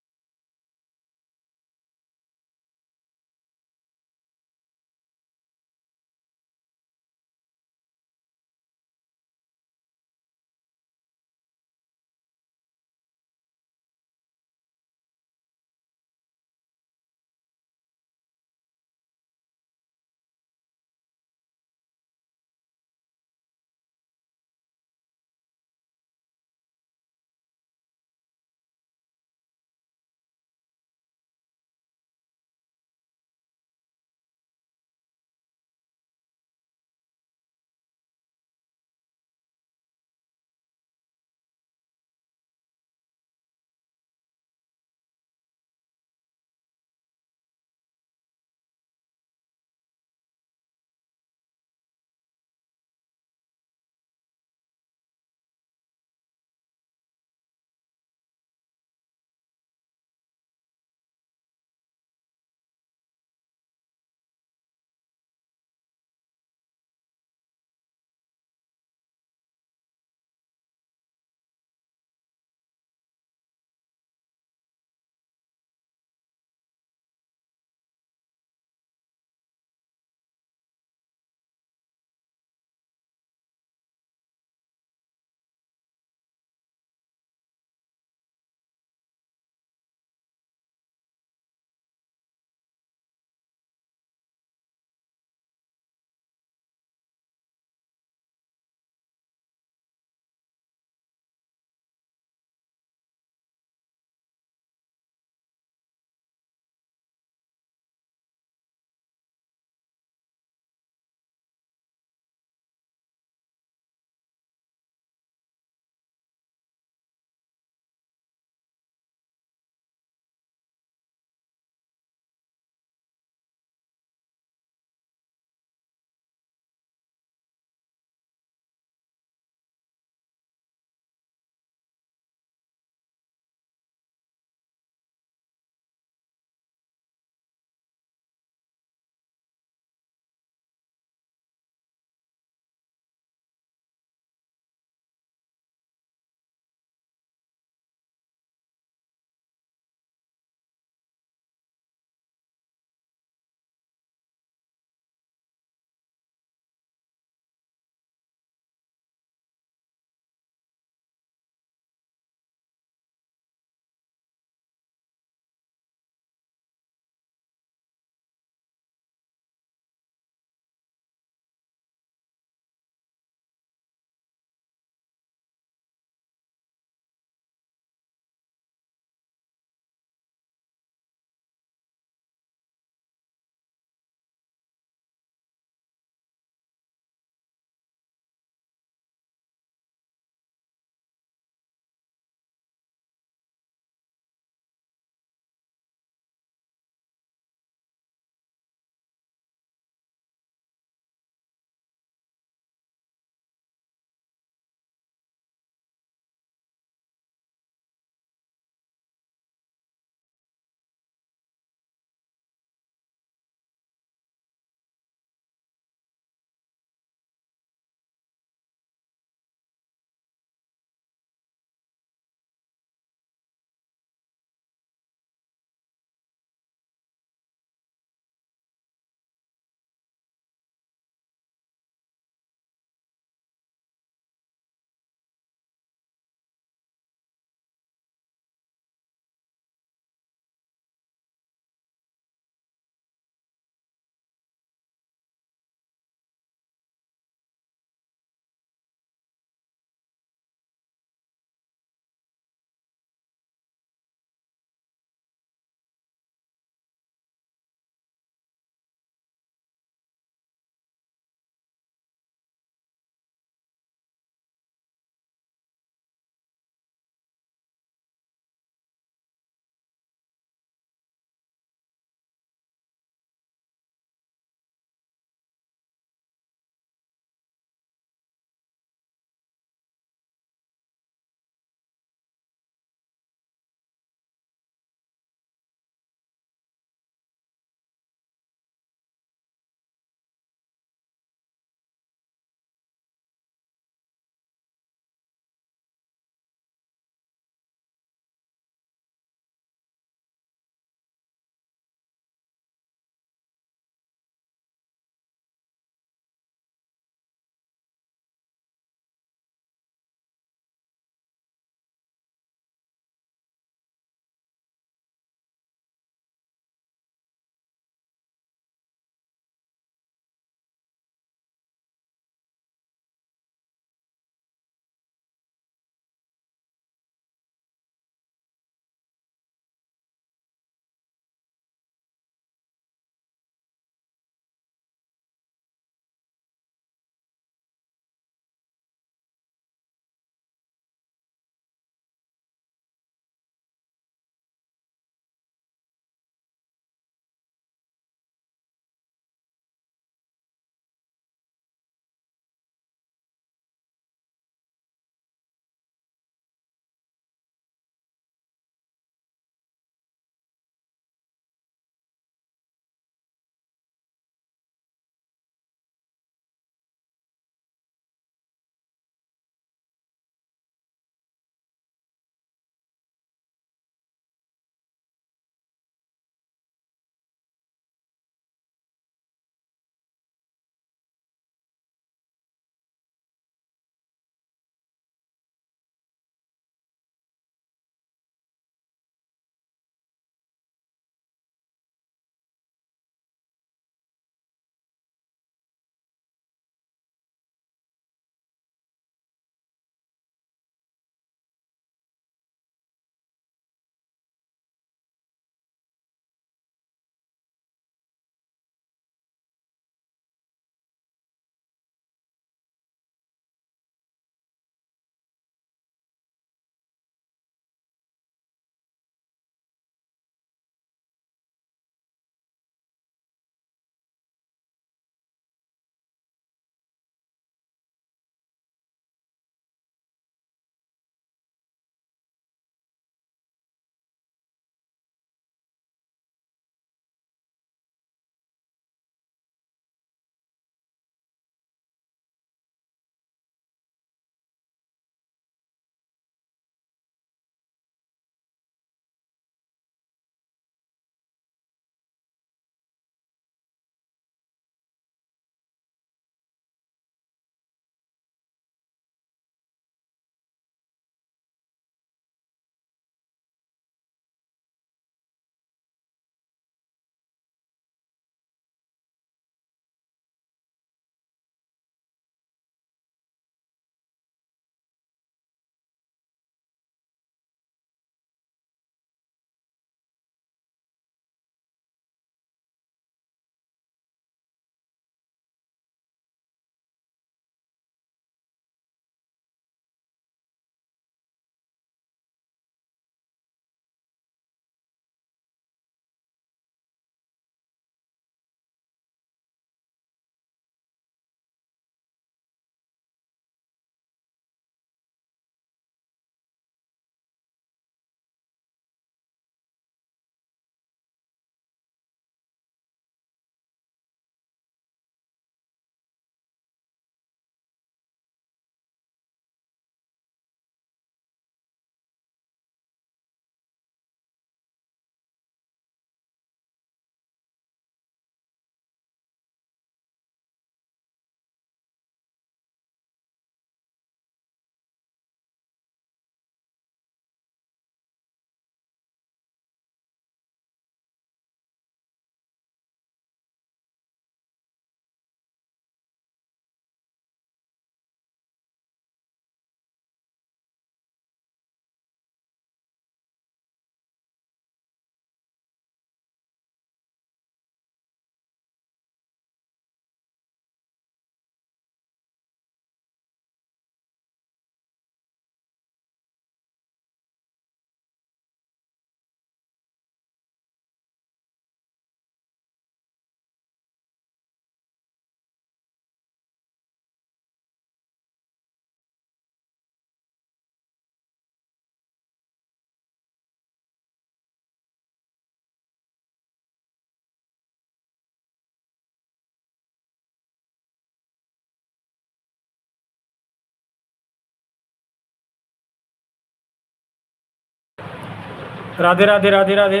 राधे राधे राधे राधे।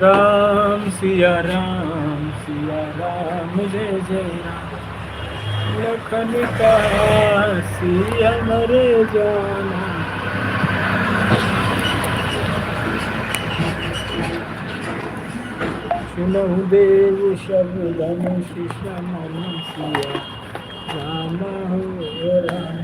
राम सिया राम जय जय राम, लखन का सिया मरे जाना। सुनहु देव शब्द शिष्य मन सिया राम हो राम।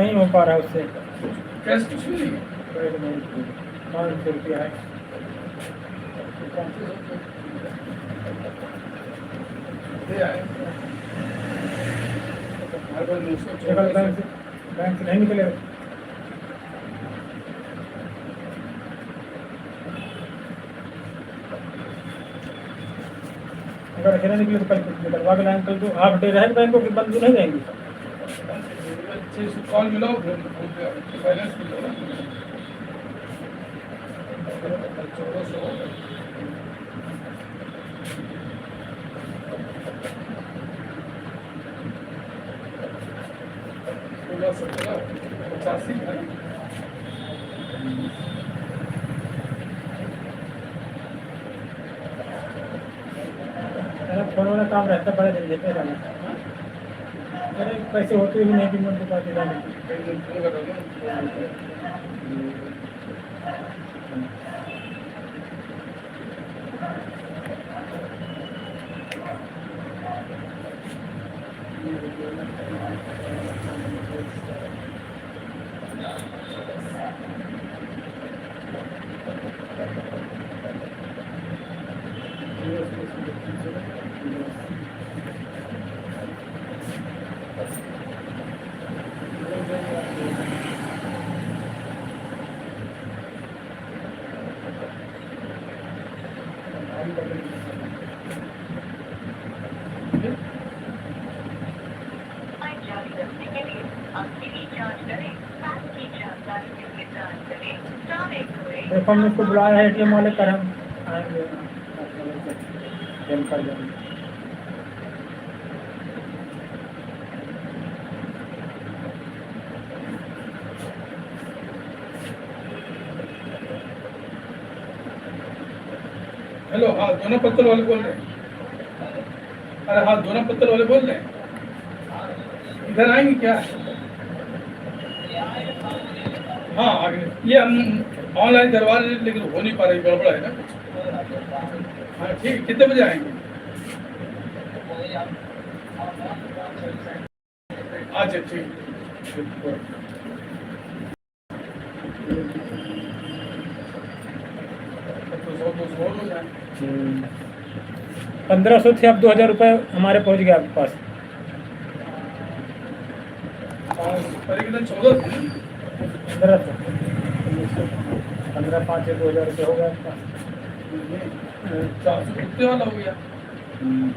नहीं हो पा रहा है उससे। कैश कुछ भी नहीं है। 500 रुपया है। ये आए हमारे पास 900 निकल बैंक से नहीं निकलेगा। अगर ऐसे ना निकले तो कल निकलवा के लाएंगे। कल तो हाफ डे रहेगा बैंक को, कि बंद नहीं रहेंगी। कॉल मिलाओ फिर बैलेंस मिलो ना 1400 16 17 85 है। मेरा फोन वाला काम रहता बड़े दिन देते रहना। मेरे पैसे होते भी नहीं कि मैं उनके पास जाने की। कई दिन फोन कर रहा हूँ देखो हमने उसको बुलाया है एटीएम वाले कर, हम आएंगे कर जाएंगे। हेलो हाँ दोनों पत्तल वाले बोल रहे हैं। अरे हाँ दोनों पत्तल वाले बोल रहे हैं। इधर आएंगे क्या? हाँ आगे ये हम ऑनलाइन करवा रहे हैं लेकिन हो नहीं पा रही, गड़बड़ है ना कुछ। हाँ ठीक, कितने बजे आएंगे? अच्छा ठीक। तो 100 200 हो जाए। 1500 थे, अब 2000 रुपये हमारे पहुंच गए आपके पास। पर कितना 14 थे 1500 15 5 2000 रुपये हो गया आपके पास। 400 कुत्ते वाला हो गया,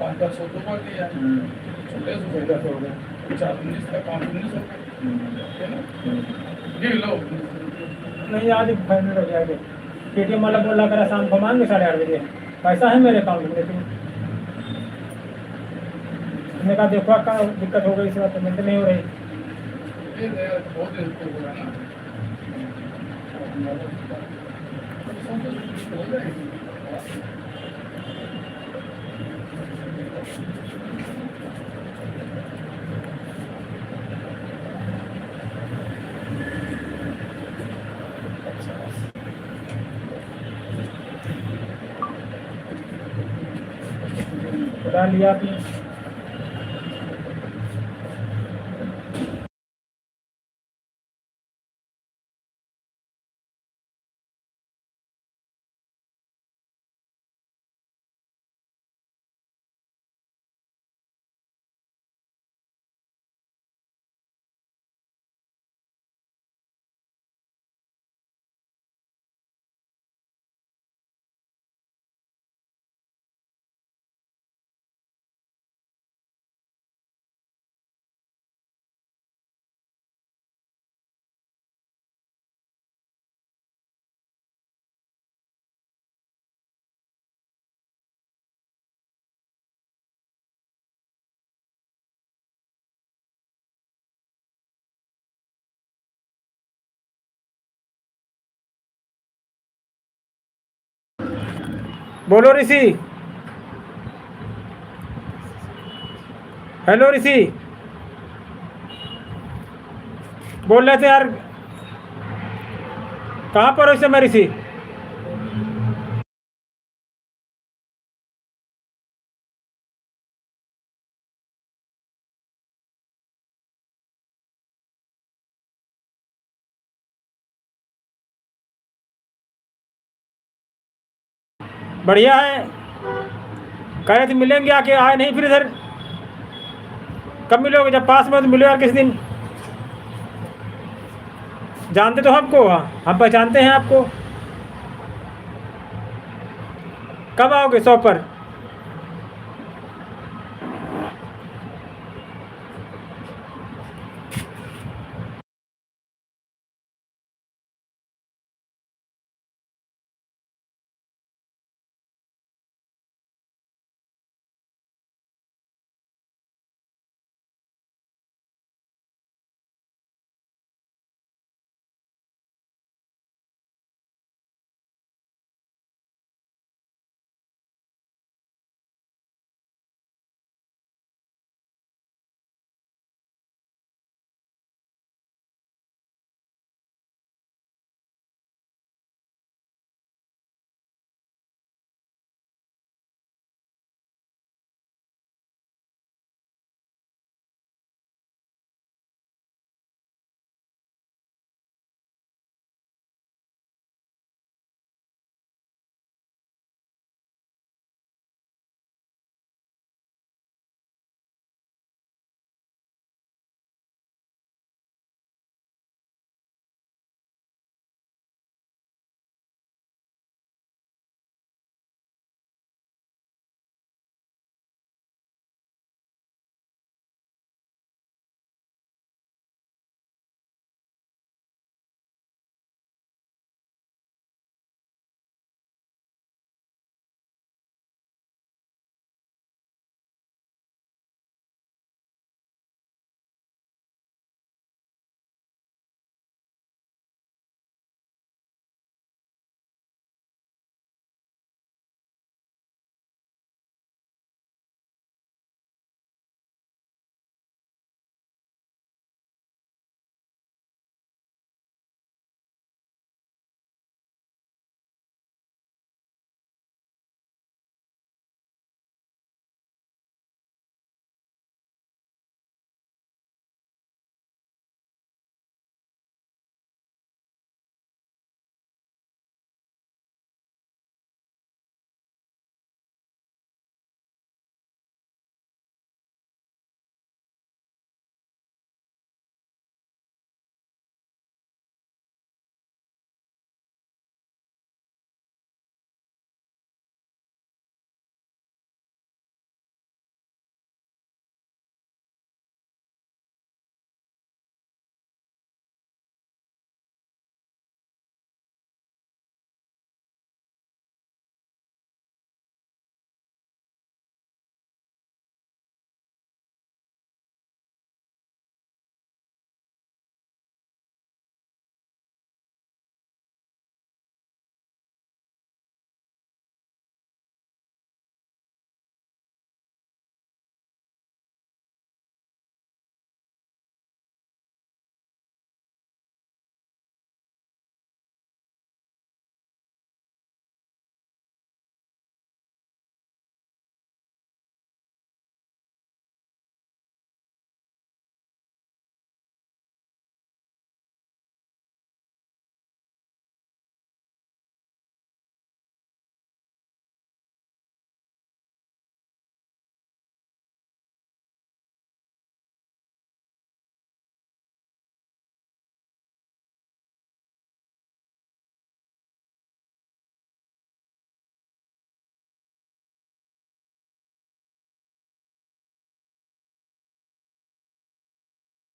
500 तो पड़ गया, 1600 हो गया। 419 का 519 हो गया है ना। देख लो नहीं आज फाइनल हो जाएगा। पेटीएम वाला बोला करा शाम को मांगे 8:30 बजे, पैसा है मेरे अकाउंट में, लेकिन मैंने कहा देखो क्या दिक्कत हो गई, इस बात पेमेंट नहीं हो रही। ये यार बहुत दिन हो गया ना। हो जाएगी। बता लिया आपने। बोलो ऋषि। हेलो ऋषि, बोल रहे थे यार, कहाँ पर हो इस समय ऋषि? बढ़िया है। कह रहे थे मिलेंगे, आके आए नहीं फिर इधर। कब मिलोगे? जब पास में तो मिलो यार किस दिन। जानते तो हमको, हम पहचानते हैं आपको। कब आओगे 100 पर?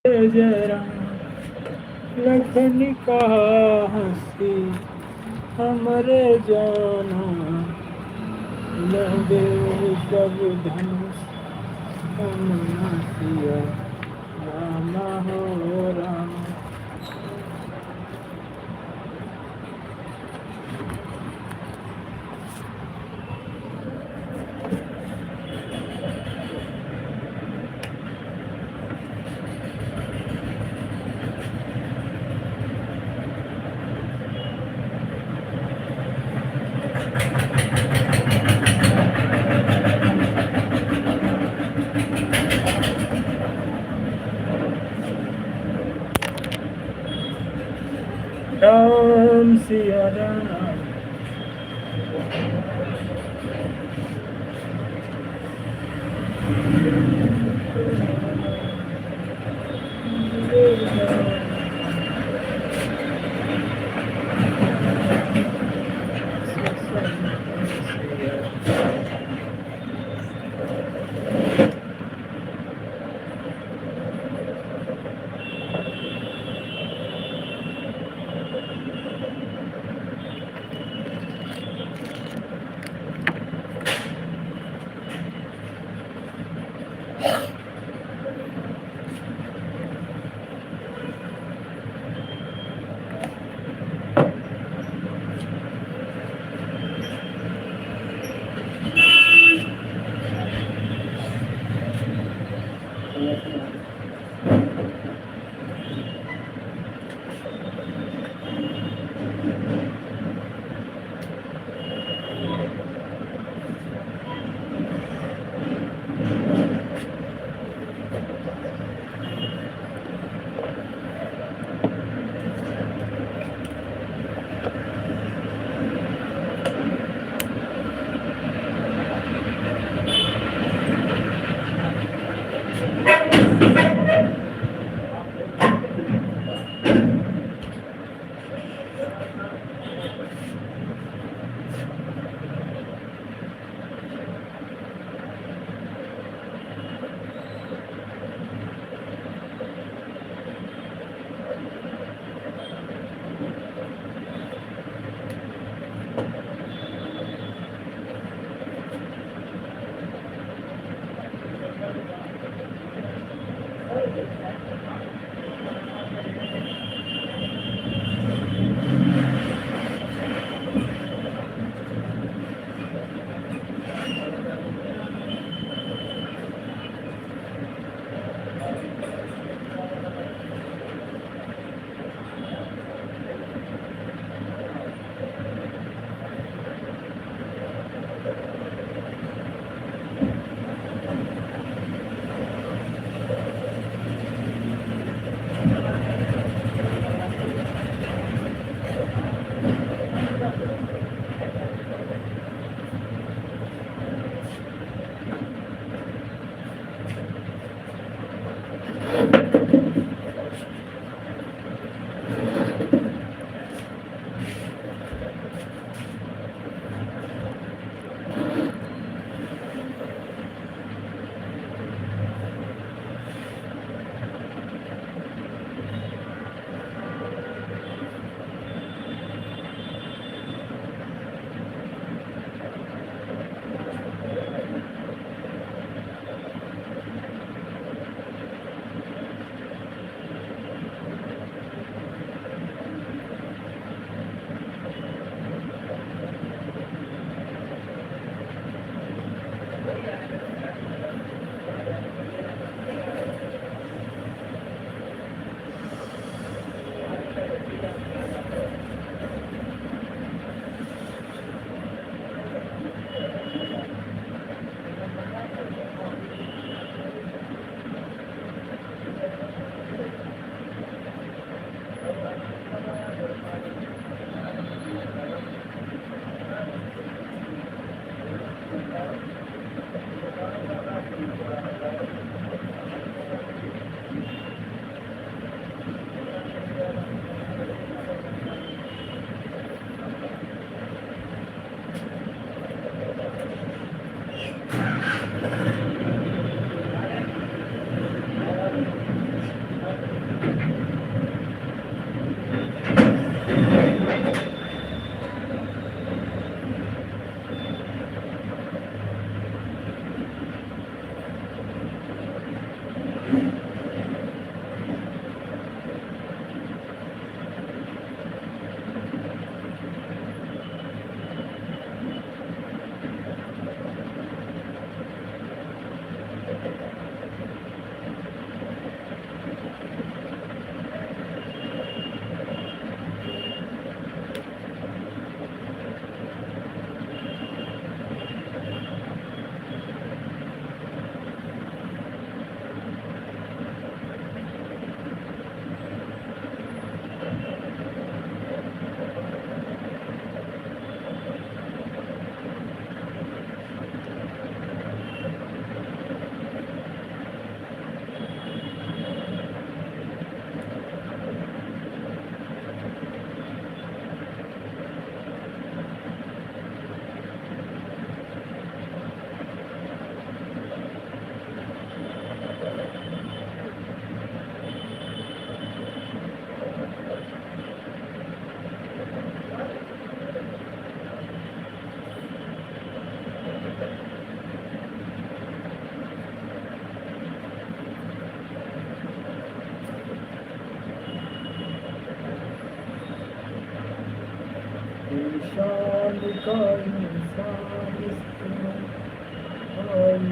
जरा लखन कहा हंसी हमरे जाना, लगे सब धनुष सिया राम हो राम। राम सिया राम। चाल का इंसान इसमें आई।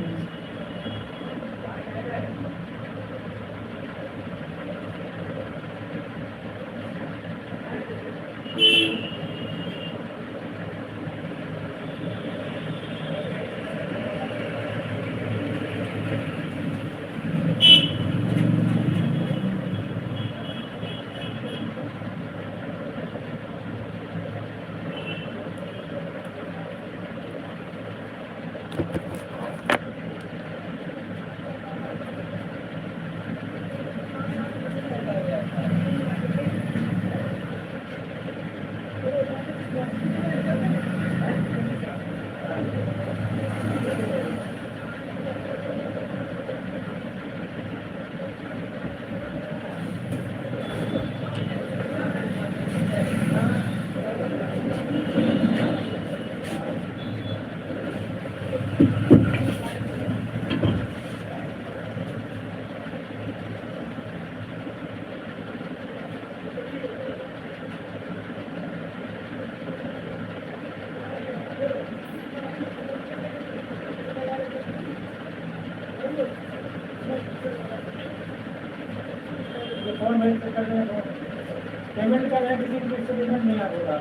पेमेंट का है, किसी को पेमेंट नहीं आ रहा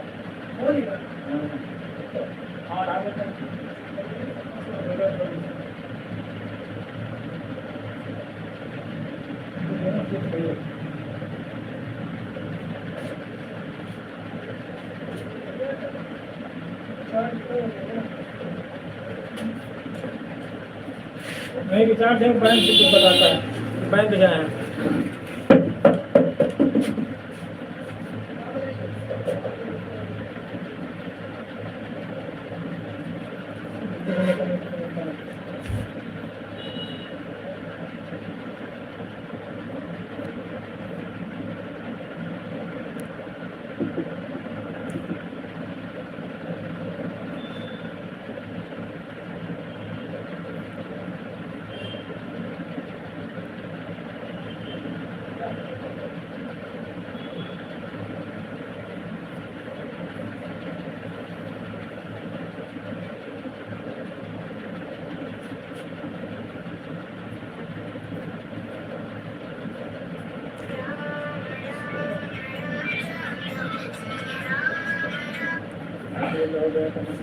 और आगे नहीं रिचार्ज है, बैंक से कुछ बताता है, बैंक जाए हैं।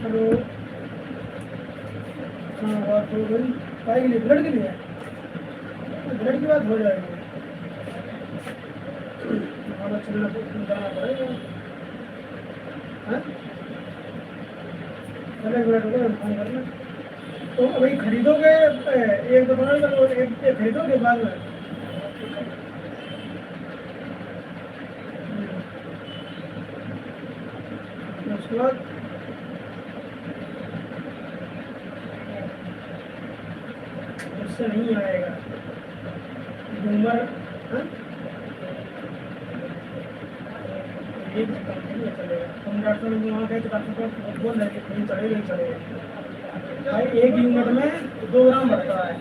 हेलो, हाँ बात हो गई, काहे के लिए? ब्लड के लिए? ब्लड की बात हो जाएगी, हमारा चलना जाना पड़ेगा। हाँ चले ब्लड हो गया, फोन करना। तो अभी खरीदोगे एक दो बना करो, एक खरीदोगे बाद में? उसके बाद उससे नहीं आएगा उम्र। हाँ? ये काम नहीं चलेगा। हम डॉक्टर वहाँ गए तो डॉक्टर को बोल रहे कि नहीं चलेगा, नहीं चलेगा। भाई एक यूनिट में 2 ग्राम बढ़ता है,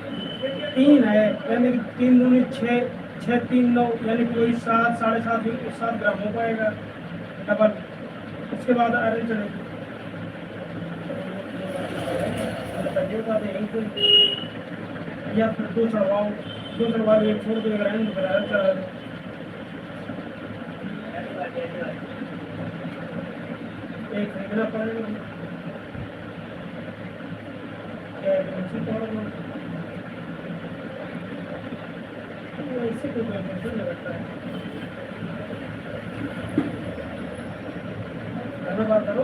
3 है यानी कि 3 दूनी 6, 6 3 9 यानी कोई 7 साढ़े 7 ग्राम हो पाएगा डबल। उसके बाद आयरन चलेगी। या फिर 2 चढ़वाओ, 2 चढ़वा लो, 1 छोड़ दो, 1 रहने दो, फिर आयरन चढ़ा दो। एक खरीदना पड़ेगा, इससे कोई टेंशन नहीं लगता है। बात करो,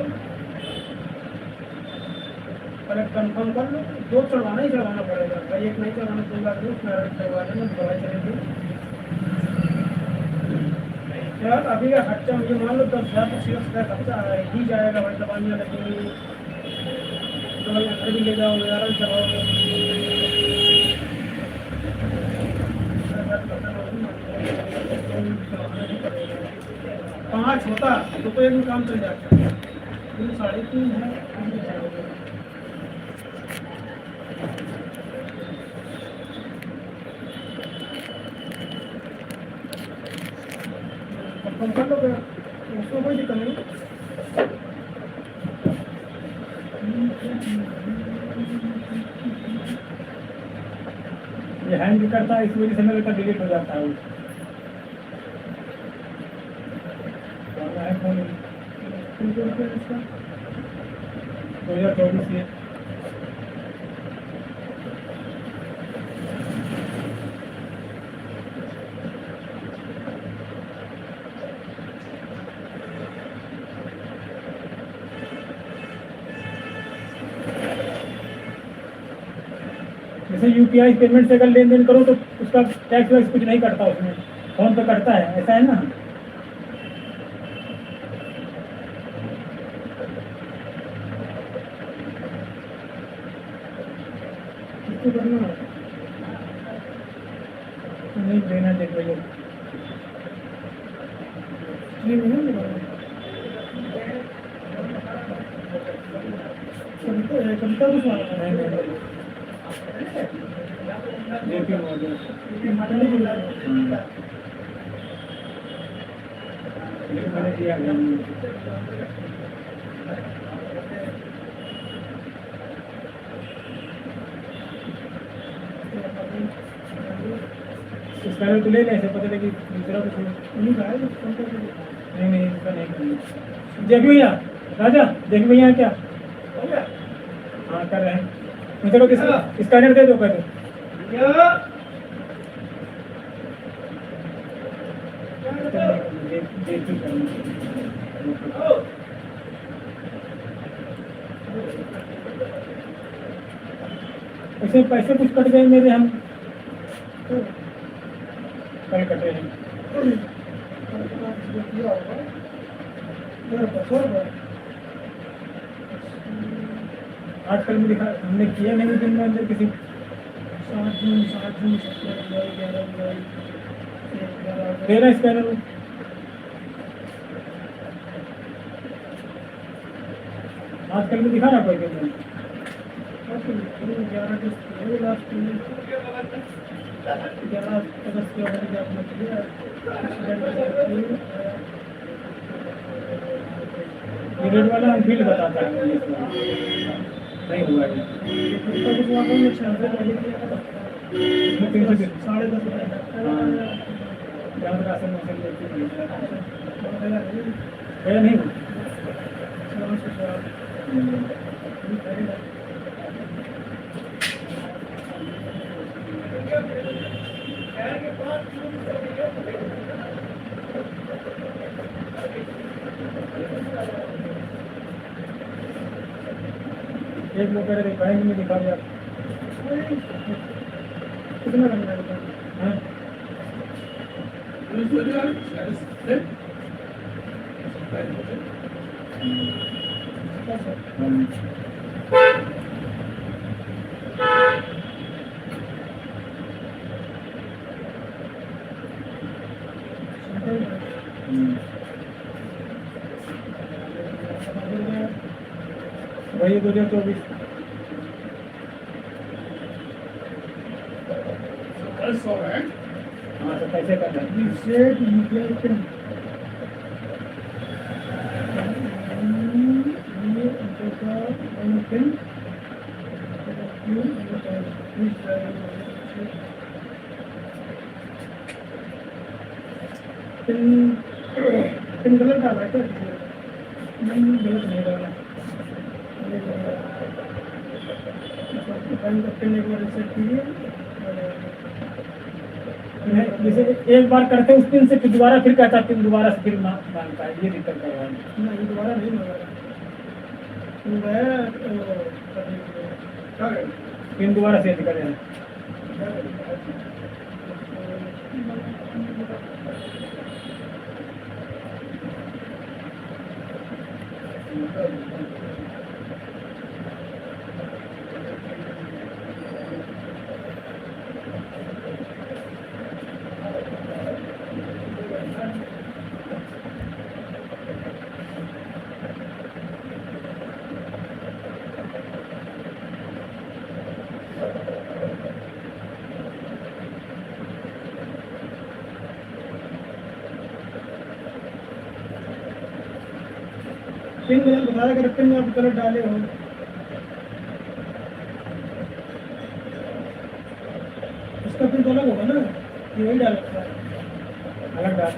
पहले कंफर्म कर लो, 2 चढ़वाना ही चढ़वाना पड़ेगा भाई, एक नहीं चढ़वाना, 2 बार उसमें चढ़वा देना, दवाई चलेगी। यार अभी का खर्चा मुझे मान लो 10,000 तो सिर्फ खर्चा ही जाएगा भाई, दवाइयाँ लगेंगी, दवाइयाँ घर भी ले जाओगे, आराम चलाओगे। 5 होता तो एक भी काम चल जाता है, 3.5 है। कंफर्म कर लो, उसमें कोई दिक्कत नहीं। ये हैंग भी करता है, इस वजह से मेरे का डिलीट हो जाता है वो। पुराना है फोन, 2024 से। जैसे यूपीआई पेमेंट से अगर लेन देन करो तो उसका टैक्स वैक्स कुछ नहीं कटता उसमें, फोन पे कटता है, ऐसा है ना। इसको करना नहीं देना चाहिए। कविता कुछ जेपी मॉडल मैंने दिया स्कैनर तो ले लें, ऐसे पता लगे दूसरा कुछ नहीं इसका नहीं। जेपी भैया, राजा जेपी भैया क्या हाँ कर रहे हैं, चलो स्कैनर दे दो पहले। ऐसे पैसे कुछ कट गए मेरे, हम कल कटे हैं। आजकल में दिखा हमने किया नहीं दिन में अंदर किसी 7 जून 17 जुलाई 11 जुलाई 13 स्कैनर में आजकल में दिखा रहा कोई दिन में 11 अगस्त के रेड वाला हम फील्ड बताता है नहीं हुआ है। नहीं एक लोग कह रहे थे बैंक में दिखा दिया कितना करना है वही 2024 हाँ तो कैसे करना है पिन गलत डाला है नहीं गलत नहीं डाला पिन एक बार रिसेट कीजिए जैसे एक बार करते उस पिन से फिर दोबारा फिर कहता पिन दोबारा से फिर मांगता है, ये दिक्कत करवाना नहीं दोबारा नहीं मांगा पिन दोबारा सेट करें। पिन गलत बता रहा, अगर पिन आप गलत डाले हो उसका प्रिंट अलग होगा ना, ये वही डाल रखा है। अलग है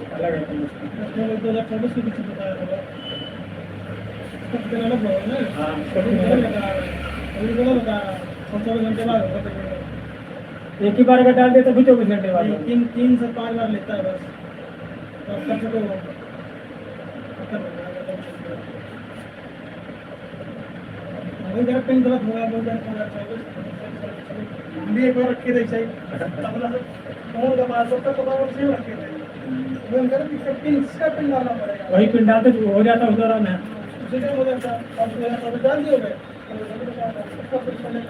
उसमें 2024 के पीछे बताया होगा, उसका प्रिंट अलग होगा ना। हाँ, उसका अभी print गलत अलग। बता रहा है, अभी गलत बता रहा है, 24 घंटे बाद होगा पेमेंट। एक ही बार अगर डाल दे तो भी 24 घंटे बाद होगा। 3 से 5 बार लेता है बस, तो अब कर सको खत्म हो जाएगा। वही जरा पेन गलत होगा, 2024 हम भी एक बार रखे थे सही अपना फोन का पास सबका तो बार से रखे थे, वो कर कि पिन इसका पिन डालना पड़ेगा, वही पिन डालते तो हो जाता उधर ना। उसी का हो जाता। अब मेरा तो डाल दियोगे उसका पिन पहले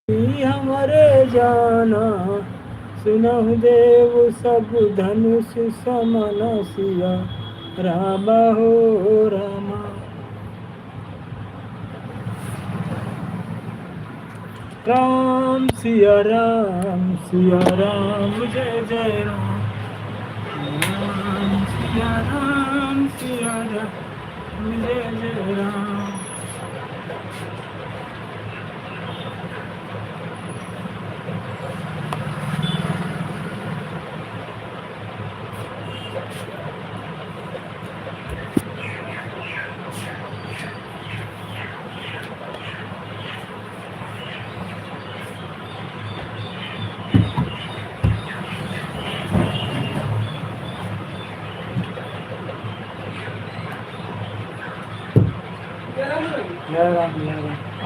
हमरे जाना सुनहु देव सब धनुष समन सिया राम हो रामा। राम सिया राम जय जय राम। राम सिया राम जय जय राम। जय राम।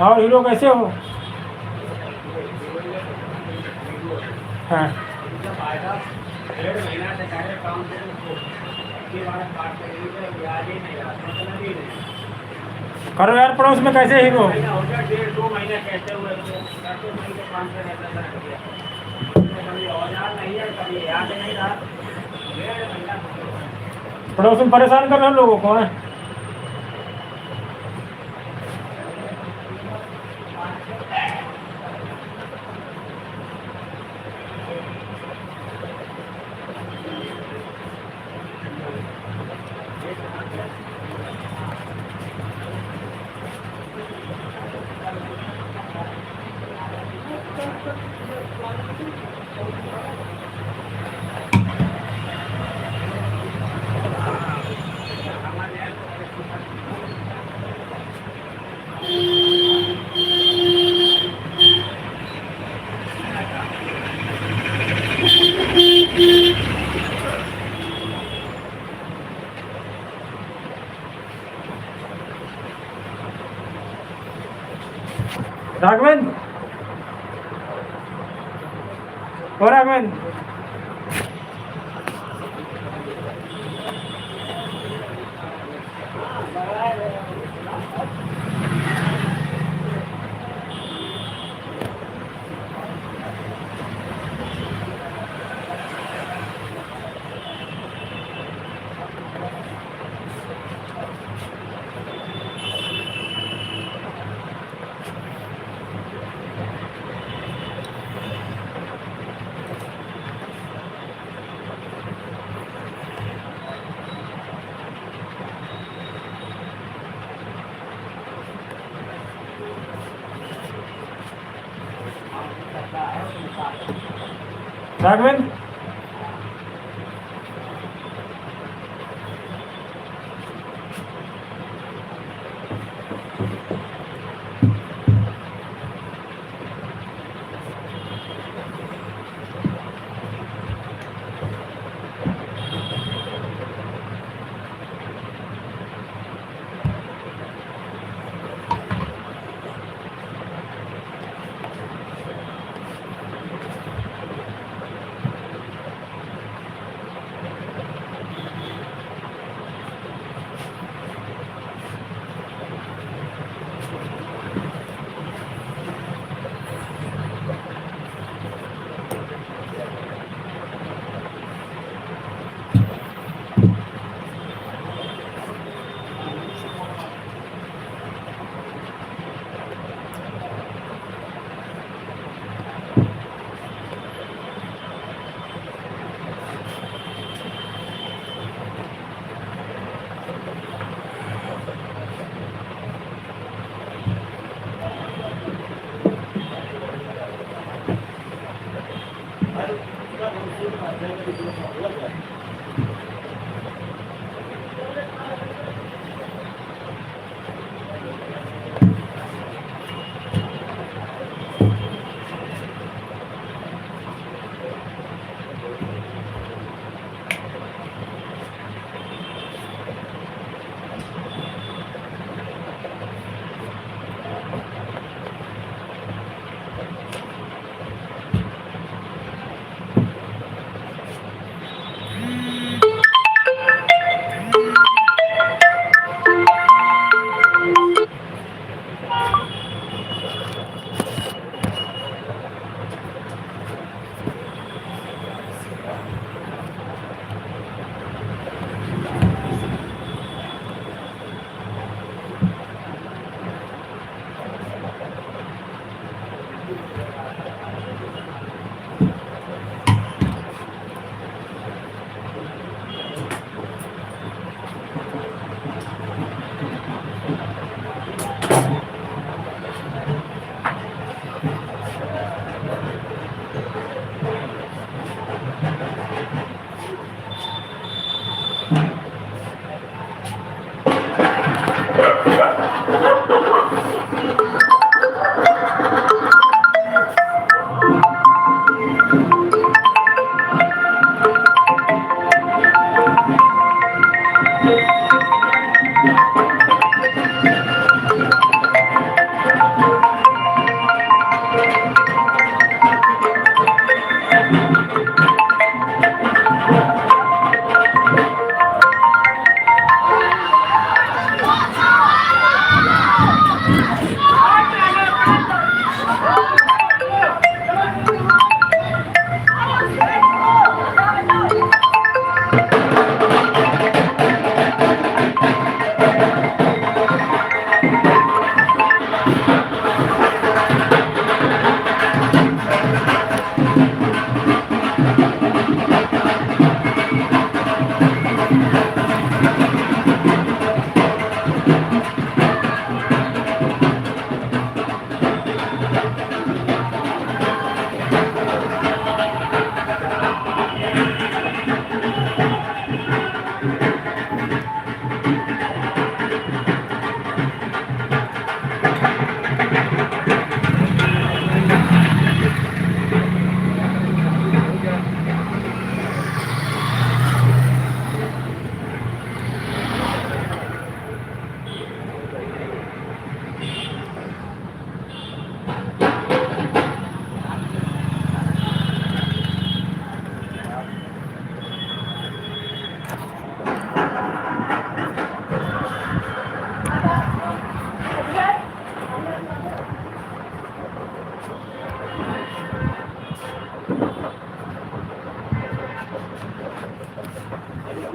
और हीरो कैसे हो? हाँ करो यार, पड़ोस में कैसे हीरो? पड़ोस में परेशान कर रहे हो लोगों को है? राघवेंद्र और राघवेंद्र राघवेंद्र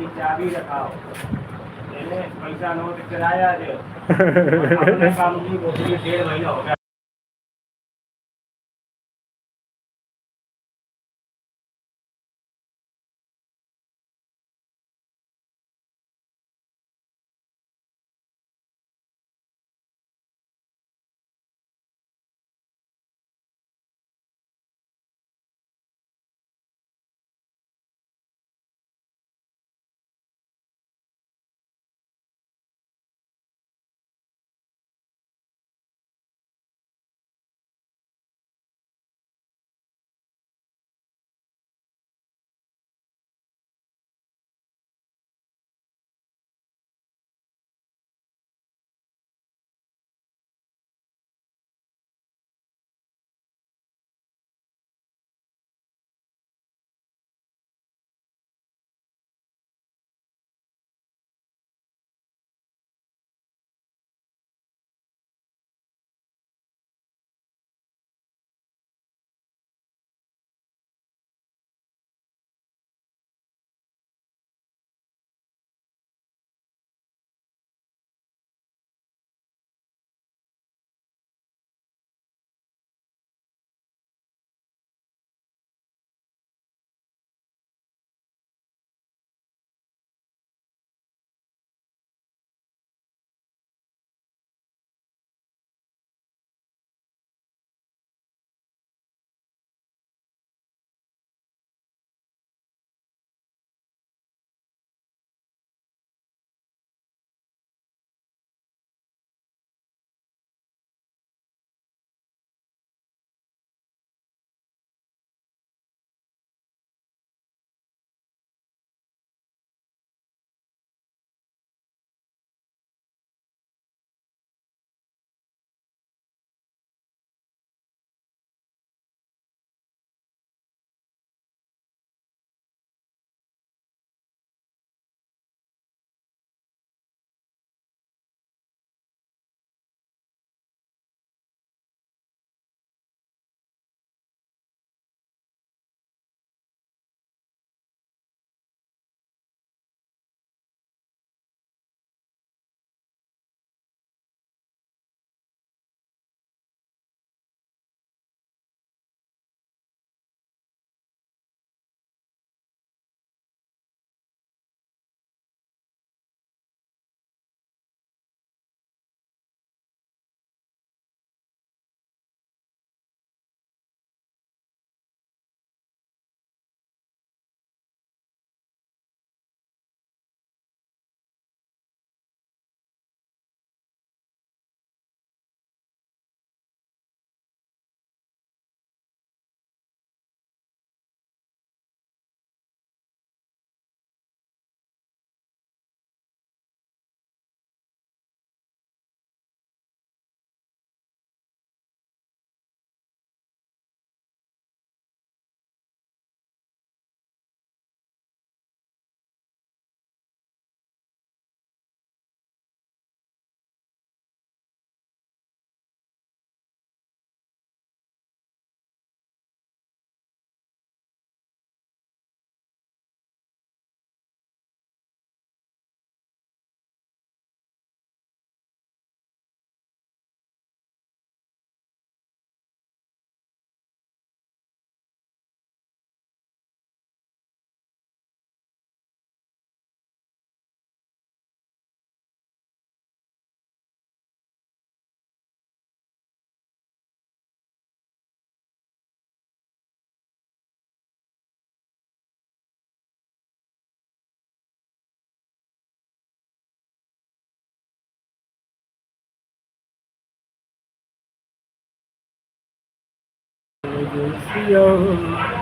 की चाबी रखाओ पैसा नोट किराया दे अपने काम की 1.5 महीना हो गया Yo,